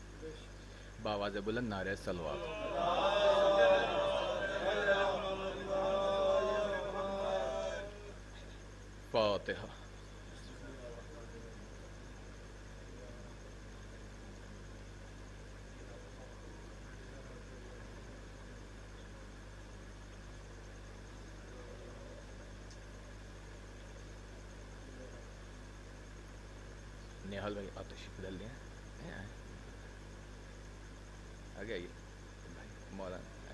باواز بلند نعرہ صلوات فاتحہ نہال بھائی آپ تشریف لے لیں آگے آئیے بھائی مولانا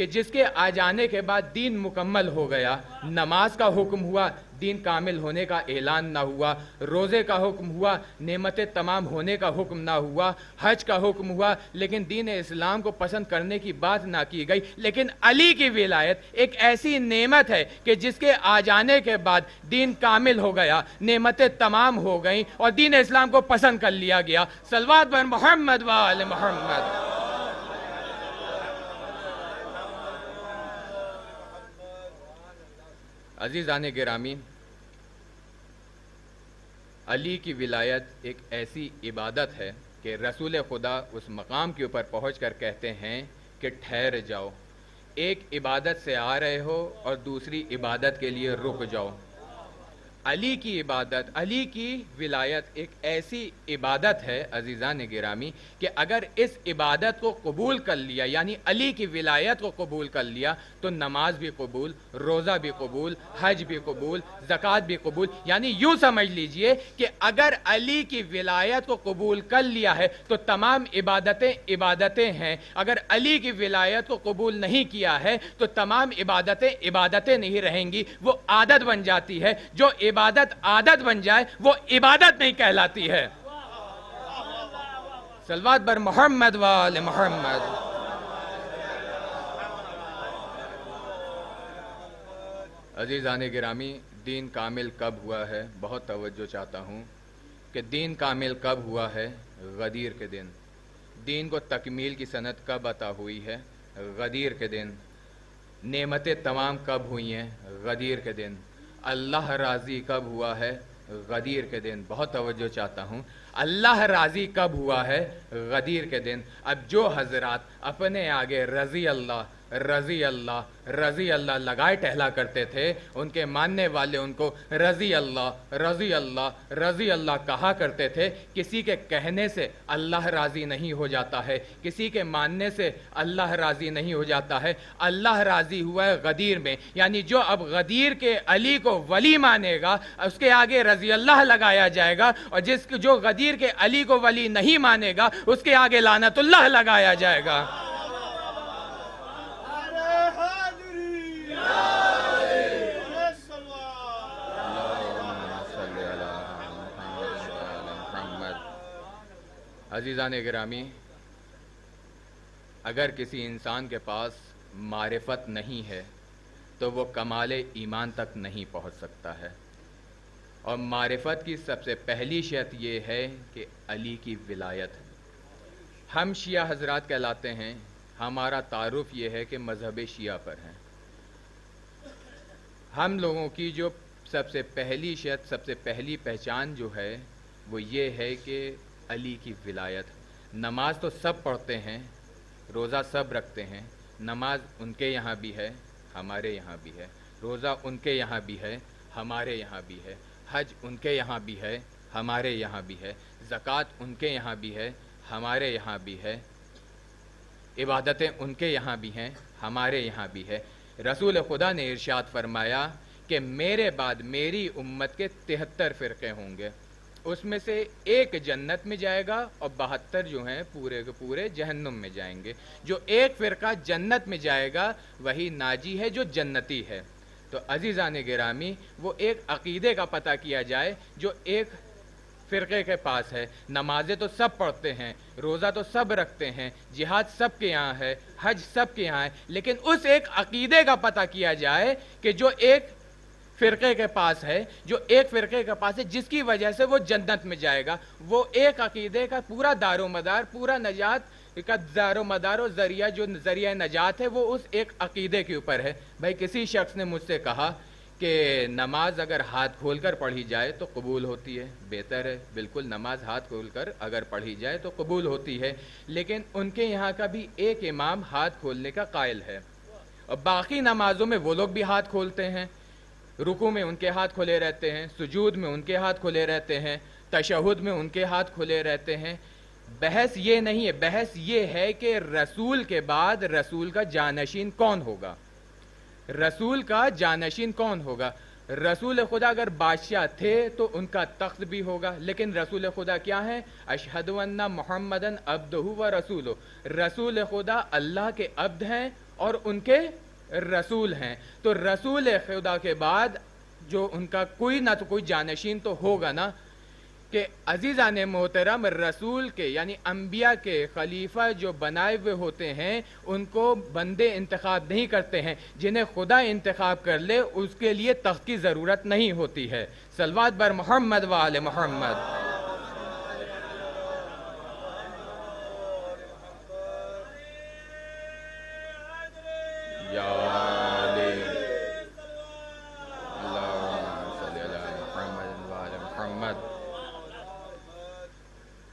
کہ جس کے آ جانے کے بعد دین مکمل ہو گیا، نماز کا حکم ہوا، دین کامل ہونے کا اعلان نہ ہوا، روزے کا حکم ہوا، نعمتیں تمام ہونے کا حکم نہ ہوا، حج کا حکم ہوا، لیکن دین اسلام کو پسند کرنے کی بات نہ کی گئی۔ لیکن علی کی ولایت ایک ایسی نعمت ہے کہ جس کے آ جانے کے بعد دین کامل ہو گیا، نعمتیں تمام ہو گئیں اور دین اسلام کو پسند کر لیا گیا۔ صلوات بر محمد و آل محمد۔ عزیزان گرامی، علی کی ولایت ایک ایسی عبادت ہے کہ رسول خدا اس مقام کے اوپر پہنچ کر کہتے ہیں کہ ٹھہر جاؤ، ایک عبادت سے آ رہے ہو اور دوسری عبادت کے لیے رک جاؤ۔ علی کی عبادت، علی کی ولایت ایک ایسی عبادت ہے عزیزان گرامی کہ اگر اس عبادت کو قبول کر لیا، یعنی علی کی ولایت کو قبول کر لیا، تو نماز بھی قبول، روزہ بھی قبول، حج بھی قبول، زکوٰۃ بھی قبول۔ یعنی یوں سمجھ لیجئے کہ اگر علی کی ولایت کو قبول کر لیا ہے تو تمام عبادتیں عبادتیں ہیں، اگر علی کی ولایت کو قبول نہیں کیا ہے تو تمام عبادتیں عبادتیں نہیں رہیں گی، وہ عادت بن جاتی ہے۔ جو عبادت عادت بن جائے وہ عبادت نہیں کہلاتی ہے۔ صلوات بر محمد و آل محمد۔ عزیزان گرامی، دین کامل کب ہوا ہے؟ بہت توجہ چاہتا ہوں کہ دین کامل کب ہوا ہے؟ غدیر کے دن۔ دین کو تکمیل کی سند کب عطا ہوئی ہے؟ غدیر کے دن۔ نعمتیں تمام کب ہوئی ہیں؟ غدیر کے دن۔ اللہ راضی کب ہوا ہے؟ غدیر کے دن۔ بہت توجہ چاہتا ہوں، اللہ راضی کب ہوا ہے؟ غدیر کے دن۔ اب جو حضرات اپنے آگے رضی اللہ رضی اللہ رضی اللہ لگائے ٹہلا کرتے تھے، ان کے ماننے والے ان کو رضی اللہ رضی اللہ رضی اللہ کہا کرتے تھے۔ کسی کے کہنے سے اللہ راضی نہیں ہو جاتا ہے، کسی کے ماننے سے اللہ راضی نہیں ہو جاتا ہے۔ اللہ راضی ہوا ہے غدیر میں، یعنی جو اب غدیر کے علی کو ولی مانے گا اس کے آگے رضی اللہ لگایا جائے گا، اور جو غدیر کے علی کو ولی نہیں مانے گا اس کے آگے لعنت اللہ لگایا جائے گا۔ عزیزان گرامی، اگر کسی انسان کے پاس معرفت نہیں ہے تو وہ کمال ایمان تک نہیں پہنچ سکتا ہے، اور معرفت کی سب سے پہلی شرط یہ ہے کہ علی کی ولایت۔ ہم شیعہ حضرات کہلاتے ہیں، ہمارا تعارف یہ ہے کہ مذہب شیعہ پر ہیں۔ ہم لوگوں کی جو سب سے پہلی شرط، سب سے پہلی پہچان جو ہے وہ یہ ہے کہ علی کی ولایت۔ نماز تو سب پڑھتے ہیں، روزہ سب رکھتے ہیں، نماز ان کے یہاں بھی ہے، ہمارے یہاں بھی ہے، روزہ ان کے یہاں بھی ہے، ہمارے یہاں بھی ہے، حج ان کے یہاں بھی ہے، ہمارے یہاں بھی ہے، زکوٰۃ ان کے یہاں بھی ہے، ہمارے یہاں بھی ہے، عبادتیں ان کے یہاں بھی ہیں، ہمارے یہاں بھی ہے۔ رسول خدا نے ارشاد فرمایا کہ میرے بعد میری امت کے 73 فرقے ہوں گے، اس میں سے ایک جنت میں جائے گا اور 72 جو ہیں پورے کے پورے جہنم میں جائیں گے۔ جو ایک فرقہ جنت میں جائے گا وہی ناجی ہے، جو جنتی ہے۔ تو عزیزان گرامی، وہ ایک عقیدے کا پتہ کیا جائے جو ایک فرقے کے پاس ہے۔ نمازیں تو سب پڑھتے ہیں، روزہ تو سب رکھتے ہیں، جہاد سب کے یہاں ہے، حج سب کے یہاں ہے، لیکن اس ایک عقیدے کا پتہ کیا جائے کہ جو ایک فرقے کے پاس ہے، جو ایک فرقے کے پاس ہے جس کی وجہ سے وہ جنت میں جائے گا۔ وہ ایک عقیدے کا پورا دار و مدار، پورا نجات کا دار و مدار و ذریعہ، جو ذریعہ نجات ہے وہ اس ایک عقیدے کے اوپر ہے۔ بھائی کسی شخص نے مجھ سے کہا کہ نماز اگر ہاتھ کھول کر پڑھی جائے تو قبول ہوتی ہے۔ بہتر ہے، بالکل نماز ہاتھ کھول کر اگر پڑھی جائے تو قبول ہوتی ہے، لیکن ان کے یہاں کا بھی ایک امام ہاتھ کھولنے کا قائل ہے، اور باقی نمازوں میں وہ لوگ بھی ہاتھ کھولتے ہیں۔ رکوع میں ان کے ہاتھ کھلے رہتے ہیں، سجود میں ان کے ہاتھ کھلے رہتے ہیں، تشہد میں ان کے ہاتھ کھلے رہتے ہیں۔ بحث یہ نہیں ہے، بحث یہ ہے کہ رسول کے بعد رسول کا جانشین کون ہوگا، رسول کا جانشین کون ہوگا۔ رسول خدا اگر بادشاہ تھے تو ان کا تخت بھی ہوگا، لیکن رسول خدا کیا ہے؟ اشہد ان محمدن عبدہ و رسولہ، رسول خدا اللہ کے عبد ہیں اور ان کے رسول ہیں. تو رسول خدا کے بعد جو ان کا کوئی نہ تو کوئی جانشین تو ہوگا نا. کہ عزیزان محترم رسول کے یعنی انبیاء کے خلیفہ جو بنائے ہوئے ہوتے ہیں ان کو بندے انتخاب نہیں کرتے ہیں, جنہیں خدا انتخاب کر لے اس کے لیے تخت کی ضرورت نہیں ہوتی ہے. صلوات بر محمد و آل محمد.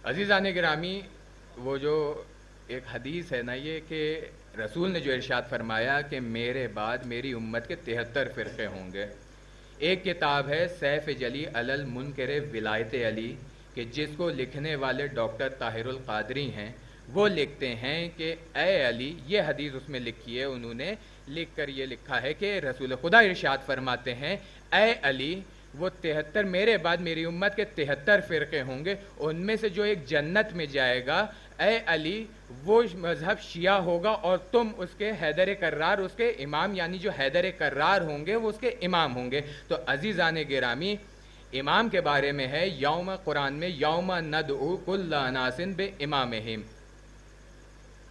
عزیزان گرامی, وہ جو ایک حدیث ہے نا یہ کہ رسول نے جو ارشاد فرمایا کہ میرے بعد میری امت کے 73 فرقے ہوں گے. ایک کتاب ہے سیف جلی علی المنکر ولایت علی کہ جس کو لکھنے والے ڈاکٹر طاہر القادری ہیں. وہ لکھتے ہیں کہ اے علی, یہ حدیث اس میں لکھی ہے, انہوں نے لکھ کر یہ لکھا ہے کہ رسول خدا ارشاد فرماتے ہیں اے علی وہ 73 میرے بعد میری امت کے 73 فرقے ہوں گے, ان میں سے جو ایک جنت میں جائے گا اے علی وہ مذہب شیعہ ہوگا اور تم اس کے حیدر کرار اس کے امام یعنی جو حیدر کرار ہوں گے وہ اس کے امام ہوں گے. تو عزیزان گرامی امام کے بارے میں ہے یوم قرآن میں یوم ندعو کل اناس بامامہم.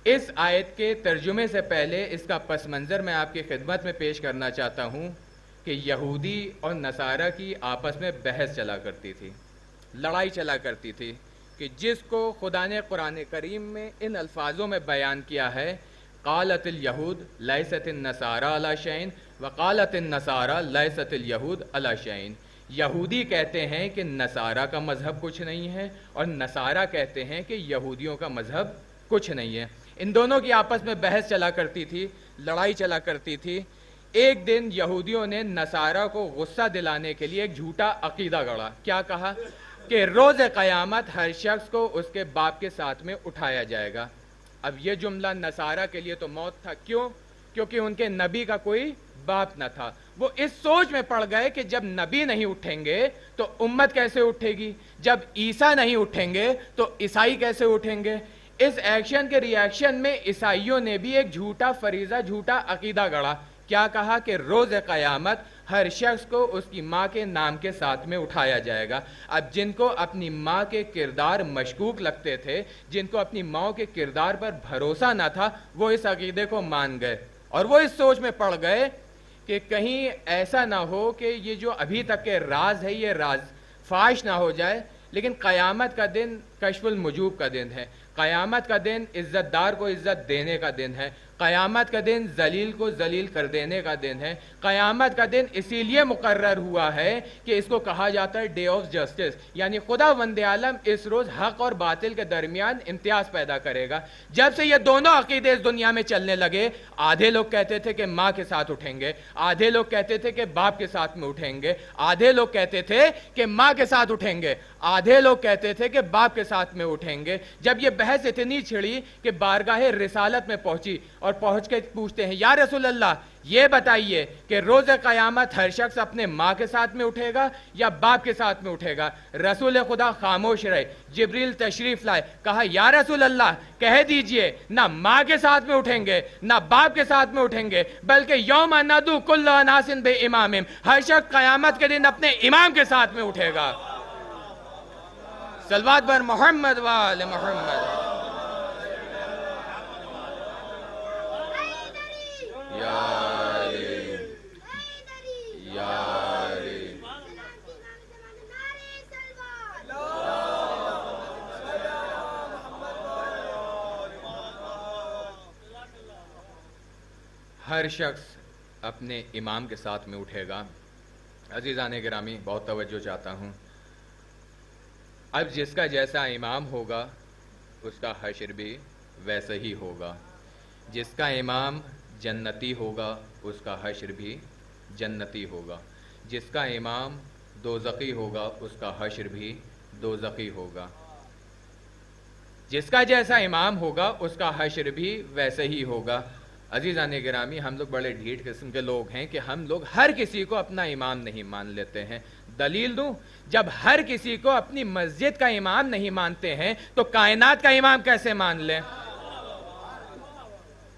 اس آیت کے ترجمے سے پہلے اس کا پس منظر میں آپ کی خدمت میں پیش کرنا چاہتا ہوں کہ یہودی اور نصارہ کی آپس میں بحث چلا کرتی تھی, لڑائی چلا کرتی تھی کہ جس کو خدا نے قرآن کریم میں ان الفاظوں میں بیان کیا ہے قالت الیہود لیست النصارى علی شیء وقالت النصارى لیست الیہود علی شیء. یہودی کہتے ہیں کہ نصارہ کا مذہب کچھ نہیں ہے اور نصارہ کہتے ہیں کہ یہودیوں کا مذہب کچھ نہیں ہے. ان دونوں کی آپس میں بحث چلا کرتی تھی, لڑائی چلا کرتی تھی. ایک دن یہودیوں نے نصارہ کو غصہ دلانے کے لیے ایک جھوٹا عقیدہ گڑھا. کیا کہا کہ روز قیامت ہر شخص کو اس کے باپ کے ساتھ میں اٹھایا جائے گا. اب یہ جملہ نصارہ کے لیے تو موت تھا. کیوں؟ کیونکہ ان کے نبی کا کوئی باپ نہ تھا. وہ اس سوچ میں پڑ گئے کہ جب نبی نہیں اٹھیں گے تو امت کیسے اٹھے گی, جب عیسیٰ نہیں اٹھیں گے تو عیسائی کیسے اٹھیں گے. اس ایکشن کے ری ایکشن میں عیسائیوں نے بھی ایک جھوٹا فریضہ جھوٹا عقیدہ گڑھا. کیا کہا کہ روز قیامت ہر شخص کو اس کی ماں کے نام کے ساتھ میں اٹھایا جائے گا. اب جن کو اپنی ماں کے کردار مشکوک لگتے تھے, جن کو اپنی ماں کے کردار پر بھروسہ نہ تھا, وہ اس عقیدے کو مان گئے اور وہ اس سوچ میں پڑ گئے کہ کہیں ایسا نہ ہو کہ یہ جو ابھی تک کے راز ہے یہ راز فاش نہ ہو جائے. لیکن قیامت کا دن کشف المجوب کا دن ہے. قیامت کا دن عزت دار کو عزت دینے کا دن ہے. قیامت کا دن ذلیل کو ذلیل کر دینے کا دن ہے. قیامت کا دن اسی لیے مقرر ہوا ہے کہ اس کو کہا جاتا ہے ڈے آف جسٹس, یعنی خدا وند عالم اس روز حق اور باطل کے درمیان امتیاز پیدا کرے گا. جب سے یہ دونوں عقیدے اس دنیا میں چلنے لگے, آدھے لوگ کہتے تھے کہ ماں کے ساتھ اٹھیں گے, آدھے لوگ کہتے تھے کہ باپ کے ساتھ میں اٹھیں گے, آدھے لوگ کہتے تھے کہ ماں کے ساتھ اٹھیں گے, آدھے لوگ کہتے تھے کہ باپ کے ساتھ میں اٹھیں گے. جب یہ بحث اتنی چھڑی کہ بارگاہ رسالت میں پہنچی اور پہنچ کے پوچھتے ہیں یا رسول اللہ یہ بتائیے کہ روز قیامت ہر شخص اپنے ماں کے ساتھ میں اٹھے گا یا باپ کے ساتھ میں اٹھے گا. رسول خدا خاموش رہے. جبریل تشریف لائے, کہا یا رسول اللہ کہہ دیجئے نہ ماں کے ساتھ میں اٹھیں گے نہ باپ کے ساتھ میں اٹھیں گے, بلکہ یوم ندعو کل اناس بامامہم, ہر شخص قیامت کے دن اپنے امام کے ساتھ میں اٹھے گا. صلوات بر محمد و آل محمد. ہر شخص اپنے امام کے ساتھ میں اٹھے گا. عزیزان گرامی بہت توجہ چاہتا ہوں. اب جس کا جیسا امام ہوگا اس کا حشر بھی ویسا ہی ہوگا. جس کا امام جنتی ہوگا اس کا حشر بھی جنتی ہوگا. جس کا امام دوزخی ہوگا اس کا حشر بھی دوزخی ہوگا. جس کا جیسا امام ہوگا اس کا حشر بھی ویسا ہی ہوگا. عزیزان گرامی ہم لوگ بڑے ڈھیٹ قسم کے لوگ ہیں کہ ہم لوگ ہر کسی کو اپنا امام نہیں مان لیتے ہیں. دلیل دوں, جب ہر کسی کو اپنی مسجد کا امام نہیں مانتے ہیں تو کائنات کا امام کیسے مان لیں؟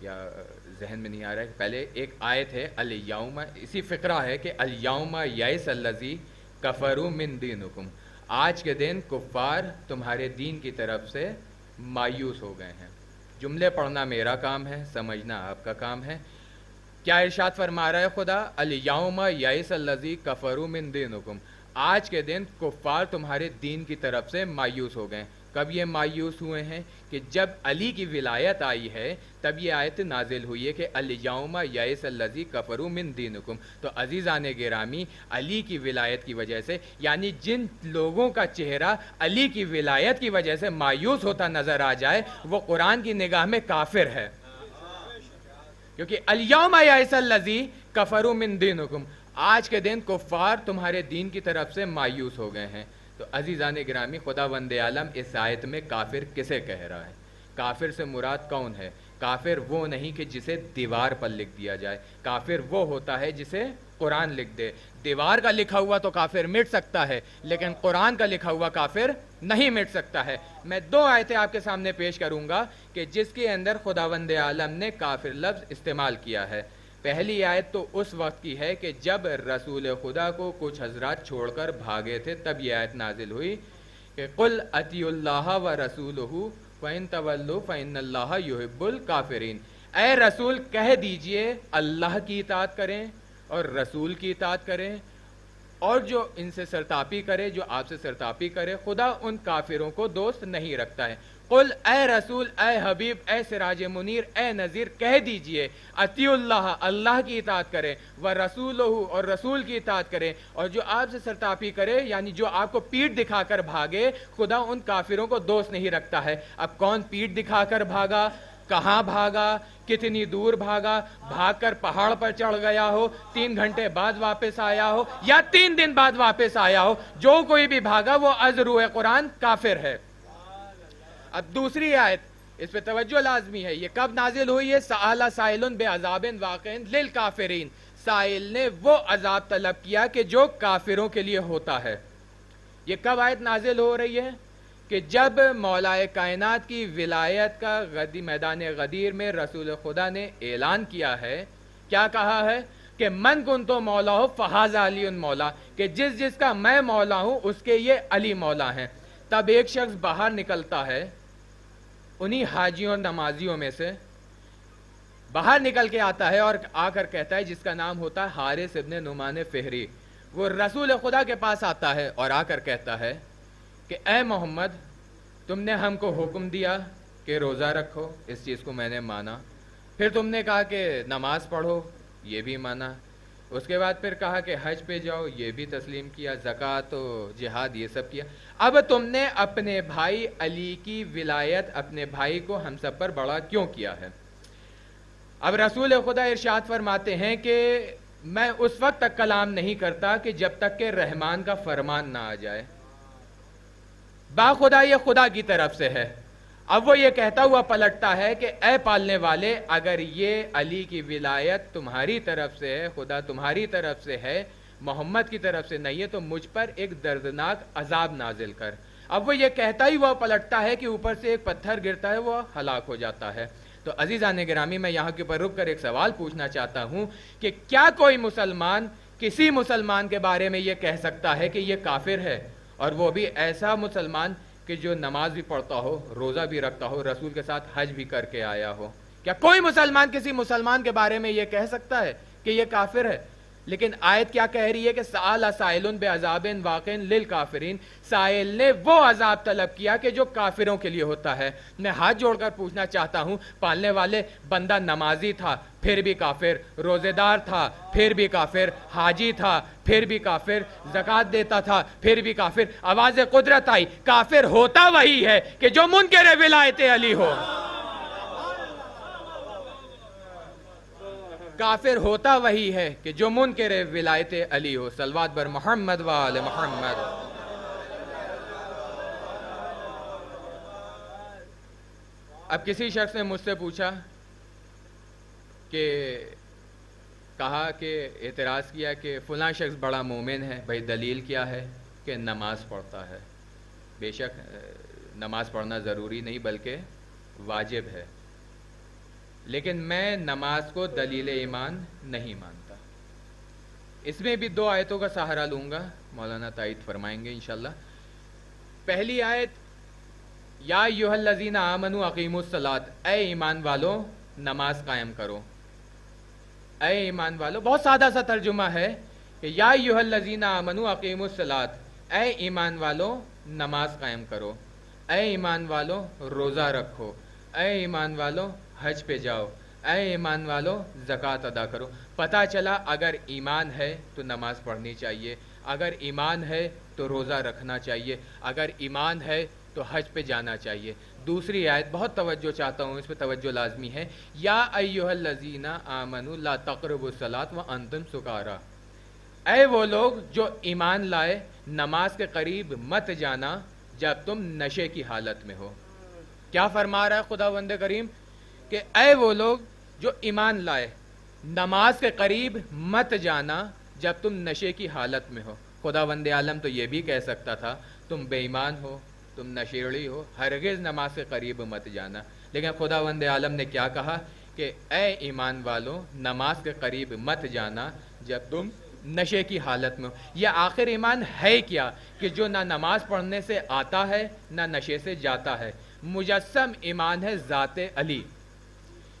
یا ذہن میں نہیں آ رہا ہے. پہلے ایک آیت ہے الیوم، اسی فقرہ ہے کہ الیوم یئس الذی کفروا من دینکم، آج کے دن کفار تمہارے دین کی طرف سے مایوس ہو گئے ہیں. جملے پڑھنا میرا کام ہے، سمجھنا آپ کا کام ہے. کیا ارشاد فرما رہا ہے خدا؟ الیوم یئس الذی کفروا من دینکم، آج کے دن کفار تمہارے دین کی طرف سے مایوس ہو گئے. کب یہ مایوس ہوئے ہیں؟ کہ جب علی کی ولایت آئی ہے تب یہ آیت نازل ہوئی ہے کہ الیوم یئس الذی کفروا من دینکم. تو عزیزان گرامی، علی کی ولایت کی وجہ سے، یعنی جن لوگوں کا چہرہ علی کی ولایت کی وجہ سے مایوس ہوتا نظر آ جائے وہ قرآن کی نگاہ میں کافر ہے. کیونکہ الیوم یئس الذی کفروا من دینکم، آج کے دن کفار تمہارے دین کی طرف سے مایوس ہو گئے ہیں. تو عزیزان گرامی، خداوند عالم اس آیت میں کافر کسے کہہ رہا ہے؟ کافر سے مراد کون ہے؟ کافر وہ نہیں کہ جسے دیوار پر لکھ دیا جائے، کافر وہ ہوتا ہے جسے قرآن لکھ دے. دیوار کا لکھا ہوا تو کافر مٹ سکتا ہے، لیکن قرآن کا لکھا ہوا کافر نہیں مٹ سکتا ہے. میں 2 آیتیں آپ کے سامنے پیش کروں گا کہ جس کے اندر خداوند عالم نے کافر لفظ استعمال کیا ہے. پہلی آیت تو اس وقت کی ہے کہ جب رسول خدا کو کچھ حضرات چھوڑ کر بھاگے تھے تب یہ آیت نازل ہوئی کہ قل اطیعوا اللہ ورسولہ فإن تولوا فإن اللہ یحب الکافرین. اے رسول کہہ دیجئے اللہ کی اطاعت کریں اور رسول کی اطاعت کریں، اور جو ان سے سرتاپی کرے، جو آپ سے سرتاپی کرے، خدا ان کافروں کو دوست نہیں رکھتا ہے. قل اے رسول، اے حبیب، اے سراج منیر، اے نذیر، کہہ دیجئے اطیعوا اللہ، اللہ کی اطاعت کریں، ورسولہ، اور رسول کی اطاعت کریں، اور جو آپ سے سرتاپی کرے یعنی جو آپ کو پیٹھ دکھا کر بھاگے، خدا ان کافروں کو دوست نہیں رکھتا ہے. اب کون پیٹھ دکھا کر بھاگا، کہاں بھاگا، کتنی دور بھاگا، بھاگ کر پہاڑ پر چڑھ گیا ہو، 3 گھنٹے بعد واپس آیا ہو یا 3 دن بعد واپس آیا ہو، جو کوئی بھی بھاگا وہ از روح قرآن کافر ہے. اب دوسری آیت، اس پہ توجہ لازمی ہے. یہ کب نازل ہوئی ہے؟ سأل سائل بعذاب واقع للکافرین، سائل نے وہ عذاب طلب کیا کہ جو کافروں کے لیے ہوتا ہے. یہ کب آیت نازل ہو رہی ہے؟ کہ جب مولا کائنات کی ولایت کا میدان غدیر میں رسول خدا نے اعلان کیا ہے. کیا کہا ہے؟ کہ من کنتو مولا ہو فہذا علی مولا، کہ جس جس کا میں مولا ہوں اس کے یہ علی مولا ہیں. تب ایک شخص باہر نکلتا ہے انہی حاجیوں اور نمازیوں میں سے، باہر نکل کے آتا ہے اور آ کر کہتا ہے، جس کا نام ہوتا ہے حارث ابن نعمان فہری. وہ رسول خدا کے پاس آتا ہے اور آ کر کہتا ہے کہ اے محمد، تم نے ہم کو حکم دیا کہ روزہ رکھو، اس چیز کو میں نے مانا. پھر تم نے کہا کہ نماز پڑھو، یہ بھی مانا. اس کے بعد پھر کہا کہ حج پہ جاؤ، یہ بھی تسلیم کیا. زکوٰۃ و جہاد یہ سب کیا. اب تم نے اپنے بھائی علی کی ولایت اپنے بھائی کو ہم سب پر بڑا کیوں کیا ہے؟ اب رسول خدا ارشاد فرماتے ہیں کہ میں اس وقت تک کلام نہیں کرتا کہ جب تک کہ رحمان کا فرمان نہ آ جائے. با خدا یہ خدا کی طرف سے ہے. اب وہ یہ کہتا ہوا پلٹتا ہے کہ اے پالنے والے، اگر یہ علی کی ولایت تمہاری طرف سے ہے، خدا تمہاری طرف سے ہے، محمد کی طرف سے نہیں ہے، تو مجھ پر ایک دردناک عذاب نازل کر. اب وہ یہ کہتا ہی وہ پلٹتا ہے کہ اوپر سے ایک پتھر گرتا ہے، وہ ہلاک ہو جاتا ہے. تو عزیزان گرامی، میں یہاں کے اوپر رک کر ایک سوال پوچھنا چاہتا ہوں کہ کیا کوئی مسلمان کسی مسلمان کے بارے میں یہ کہہ سکتا ہے کہ یہ کافر ہے، اور وہ بھی ایسا مسلمان کہ جو نماز بھی پڑھتا ہو، روزہ بھی رکھتا ہو، رسول کے ساتھ حج بھی کر کے آیا ہو؟ کیا کوئی مسلمان کسی مسلمان کے بارے میں یہ کہہ سکتا ہے کہ یہ کافر ہے؟ لیکن آیت کیا کہہ رہی ہے کہ سأل سائل بعذاب واقع للکافرین، سائل نے وہ عذاب طلب کیا کہ جو کافروں کے لیے ہوتا ہے. میں ہاتھ جوڑ کر پوچھنا چاہتا ہوں، پالنے والے، بندہ نمازی تھا پھر بھی کافر، روزے دار تھا پھر بھی کافر، حاجی تھا پھر بھی کافر، زکوٰۃ دیتا تھا پھر بھی کافر. آواز قدرت آئی، کافر ہوتا وہی ہے کہ جو منکر ولایت علی ہو. کافر ہوتا وہی ہے کہ جو منکر ولایت علی ہو. صلوات بر محمد و آل محمد. اب کسی شخص نے مجھ سے پوچھا کہ کہا کہ اعتراض کیا کہ فلاں شخص بڑا مومن ہے، بھائی دلیل کیا ہے؟ کہ نماز پڑھتا ہے. بے شک نماز پڑھنا ضروری نہیں بلکہ واجب ہے. لیکن میں نماز کو دلیل ایمان نہیں مانتا۔ اس میں بھی 2 آیتوں کا سہارا لوں گا، مولانا تائید فرمائیں گے انشاءاللہ۔ پہلی آیت، یا ایھا الذین آمنوا اقیموا الصلاۃ، اے ایمان والو نماز قائم کرو۔ اے ایمان والو، بہت سادہ سا ترجمہ ہے کہ یا ایھا الذین آمنوا اقیموا الصلاۃ، اے ایمان والو نماز قائم کرو، اے ایمان والو روزہ رکھو، اے ایمان والو حج پہ جاؤ، اے ایمان والو زکوٰۃ ادا کرو۔ پتہ چلا اگر ایمان ہے تو نماز پڑھنی چاہیے، اگر ایمان ہے تو روزہ رکھنا چاہیے، اگر ایمان ہے تو حج پہ جانا چاہیے۔ دوسری آیت بہت توجہ چاہتا ہوں، اس پہ توجہ لازمی ہے، یا ایھا الذین آمنوا لا تقربوا الصلاۃ وانتم سکارا، اے وہ لوگ جو ایمان لائے نماز کے قریب مت جانا جب تم نشے کی حالت میں ہو۔ کیا فرما رہا ہے خداوند کریم کہ اے وہ لوگ جو ایمان لائے نماز کے قریب مت جانا جب تم نشے کی حالت میں ہو۔ خداوند عالم تو یہ بھی کہہ سکتا تھا تم بے ایمان ہو، تم نشیڑی ہو، ہرگز نماز کے قریب مت جانا، لیکن خداوند عالم نے کیا کہا کہ اے ایمان والو نماز کے قریب مت جانا جب تم نشے کی حالت میں ہو۔ یہ آخر ایمان ہے کیا کہ جو نہ نماز پڑھنے سے آتا ہے نہ نشے سے جاتا ہے؟ مجسم ایمان ہے ذات علی،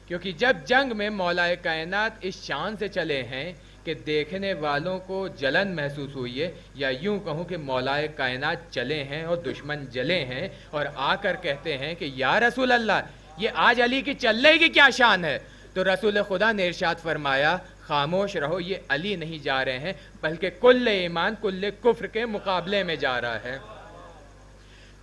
کیونکہ جب جنگ میں مولا کائنات اس شان سے چلے ہیں کہ دیکھنے والوں کو جلن محسوس ہوئی ہے، یا یوں کہوں کہ مولا کائنات چلے ہیں اور دشمن جلے ہیں اور آ کر کہتے ہیں کہ یا رسول اللہ یہ آج علی کی چلنے کی کیا شان ہے؟ تو رسول خدا نے ارشاد فرمایا خاموش رہو، یہ علی نہیں جا رہے ہیں بلکہ کل ایمان کل کفر کے مقابلے میں جا رہا ہے،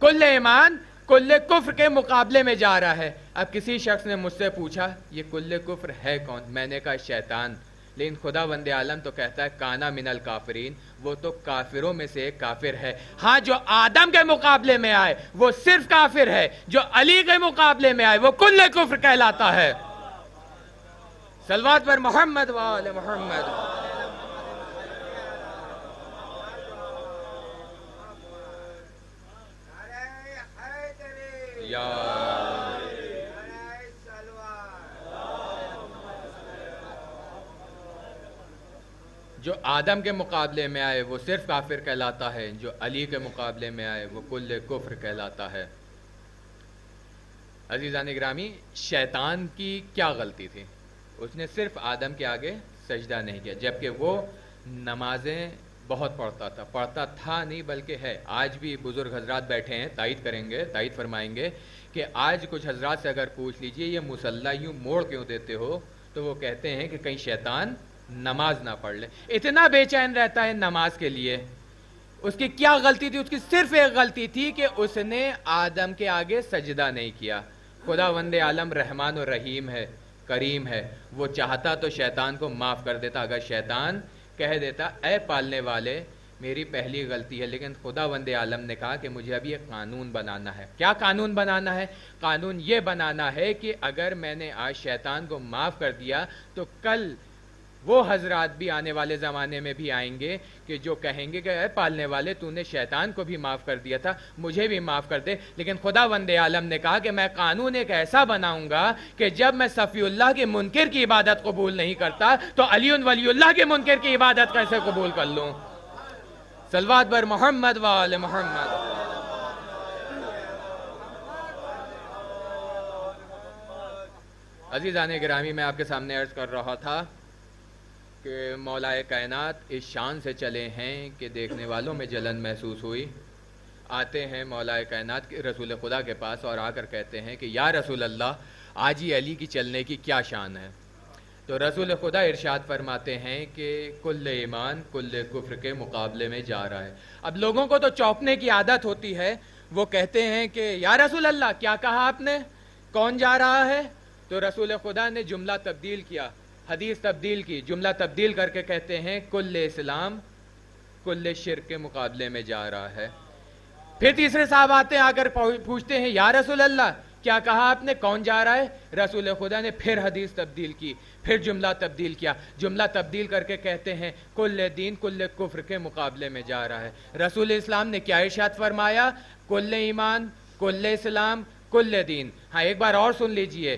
کل ایمان کل کفر کے مقابلے میں جا رہا ہے۔ اب کسی شخص نے مجھ سے پوچھا یہ کل کفر ہے کون؟ میں نے کہا شیطان، لیکن خداوند عالم تو کہتا ہے کانا من الکافرین، وہ تو کافروں میں سے ایک کافر ہے۔ ہاں جو آدم کے مقابلے میں آئے وہ صرف کافر ہے، جو علی کے مقابلے میں آئے وہ کل کفر کہلاتا ہے۔ صلوات پر محمد و آل محمد۔ جو آدم کے مقابلے میں آئے وہ صرف کافر کہلاتا ہے، جو علی کے مقابلے میں آئے وہ کل کفر کہلاتا ہے۔ عزیزان گرامی، شیطان کی کیا غلطی تھی؟ اس نے صرف آدم کے آگے سجدہ نہیں کیا، جبکہ وہ نمازیں بہت پڑھتا تھا نہیں بلکہ ہے۔ آج بھی بزرگ حضرات بیٹھے ہیں، تائید کریں گے، تائید فرمائیں گے کہ آج کچھ حضرات سے اگر پوچھ لیجئے یہ مصلی یوں موڑ کیوں دیتے ہو تو وہ کہتے ہیں کہ کہیں شیطان نماز نہ پڑھ لے۔ اتنا بے چین رہتا ہے نماز کے لیے۔ اس کی کیا غلطی تھی؟ اس کی صرف ایک غلطی تھی کہ اس نے آدم کے آگے سجدہ نہیں کیا۔ خداوند عالم رحمان و رحیم ہے، کریم ہے، وہ چاہتا تو شیطان کو معاف کر دیتا۔ اگر شیطان کہہ دیتا اے پالنے والے میری پہلی غلطی ہے، لیکن خداوند عالم نے کہا کہ مجھے اب یہ قانون بنانا ہے۔ کیا قانون بنانا ہے؟ قانون یہ بنانا ہے کہ اگر میں نے آج شیطان کو معاف کر دیا تو کل وہ حضرات بھی آنے والے زمانے میں بھی آئیں گے کہ جو کہیں گے کہ اے پالنے والے تو نے شیطان کو بھی معاف کر دیا تھا، مجھے بھی معاف کر دے۔ لیکن خداوند عالم نے کہا کہ میں قانون ایک ایسا بناؤں گا کہ جب میں صفی اللہ کے منکر کی عبادت قبول نہیں کرتا تو علی ولی اللہ کے منکر کی عبادت کیسے قبول کر لوں؟ صلوات بر محمد و آل محمد۔ عزیزان گرامی، میں آپ کے سامنے عرض کر رہا تھا کہ مولا کائنات اس شان سے چلے ہیں کہ دیکھنے والوں میں جلن محسوس ہوئی۔ آتے ہیں مولا کائنات کے رسول خدا کے پاس اور آ کر کہتے ہیں کہ یا رسول اللہ آج ہی علی کی چلنے کی کیا شان ہے؟ تو رسول خدا ارشاد فرماتے ہیں کہ کل ایمان کل کفر کے مقابلے میں جا رہا ہے۔ اب لوگوں کو تو چونکنے کی عادت ہوتی ہے، وہ کہتے ہیں کہ یا رسول اللہ کیا کہا آپ نے؟ کون جا رہا ہے؟ تو رسول خدا نے جملہ تبدیل کیا، حدیث تبدیل کی، جملہ تبدیل کر کے کہتے ہیں کل اسلام کل شرک کے مقابلے میں جا رہا ہے۔ پھر تیسرے صاحب آتے ہیں، آ کر پوچھتے ہیں یا رسول اللہ کیا کہا آپ نے؟ کون جا رہا ہے؟ رسول خدا نے پھر حدیث تبدیل کی، پھر جملہ تبدیل کیا، جملہ تبدیل کر کے کہتے ہیں کل دین کل کفر کے مقابلے میں جا رہا ہے۔ رسول اسلام نے کیا ارشاد فرمایا؟ کل ایمان کل اسلام کل دین۔ ہاں ایک بار اور سن لیجئے،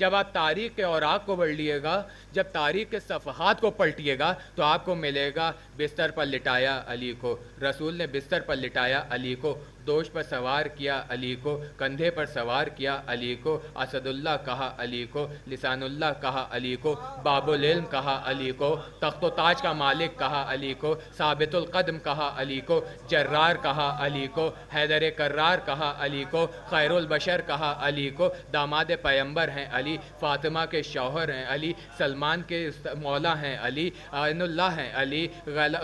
جب آپ تاریخ کے اوراق کو پڑھ لیے گا، جب تاریخ کے صفحات کو پلٹیے گا تو آپ کو ملے گا بستر پر لٹایا علی کو، رسول نے بستر پر لٹایا علی کو، دوش پر سوار کیا علی کو، کندھے پر سوار کیا علی کو، اسد اللہ کہا علی کو، لسان اللہ کہا علی کو، باب العلم کہا علی کو، تخت و تاج کا مالک کہا علی کو، ثابت القدم کہا علی کو، جرار کہا علی کو، حیدر کرار کہا علی کو، خیر البشر کہا علی کو، داماد پیمبر ہیں علی، فاطمہ کے شوہر ہیں علی، سلمان کے مولا ہیں علی، عین اللہ ہیں علی،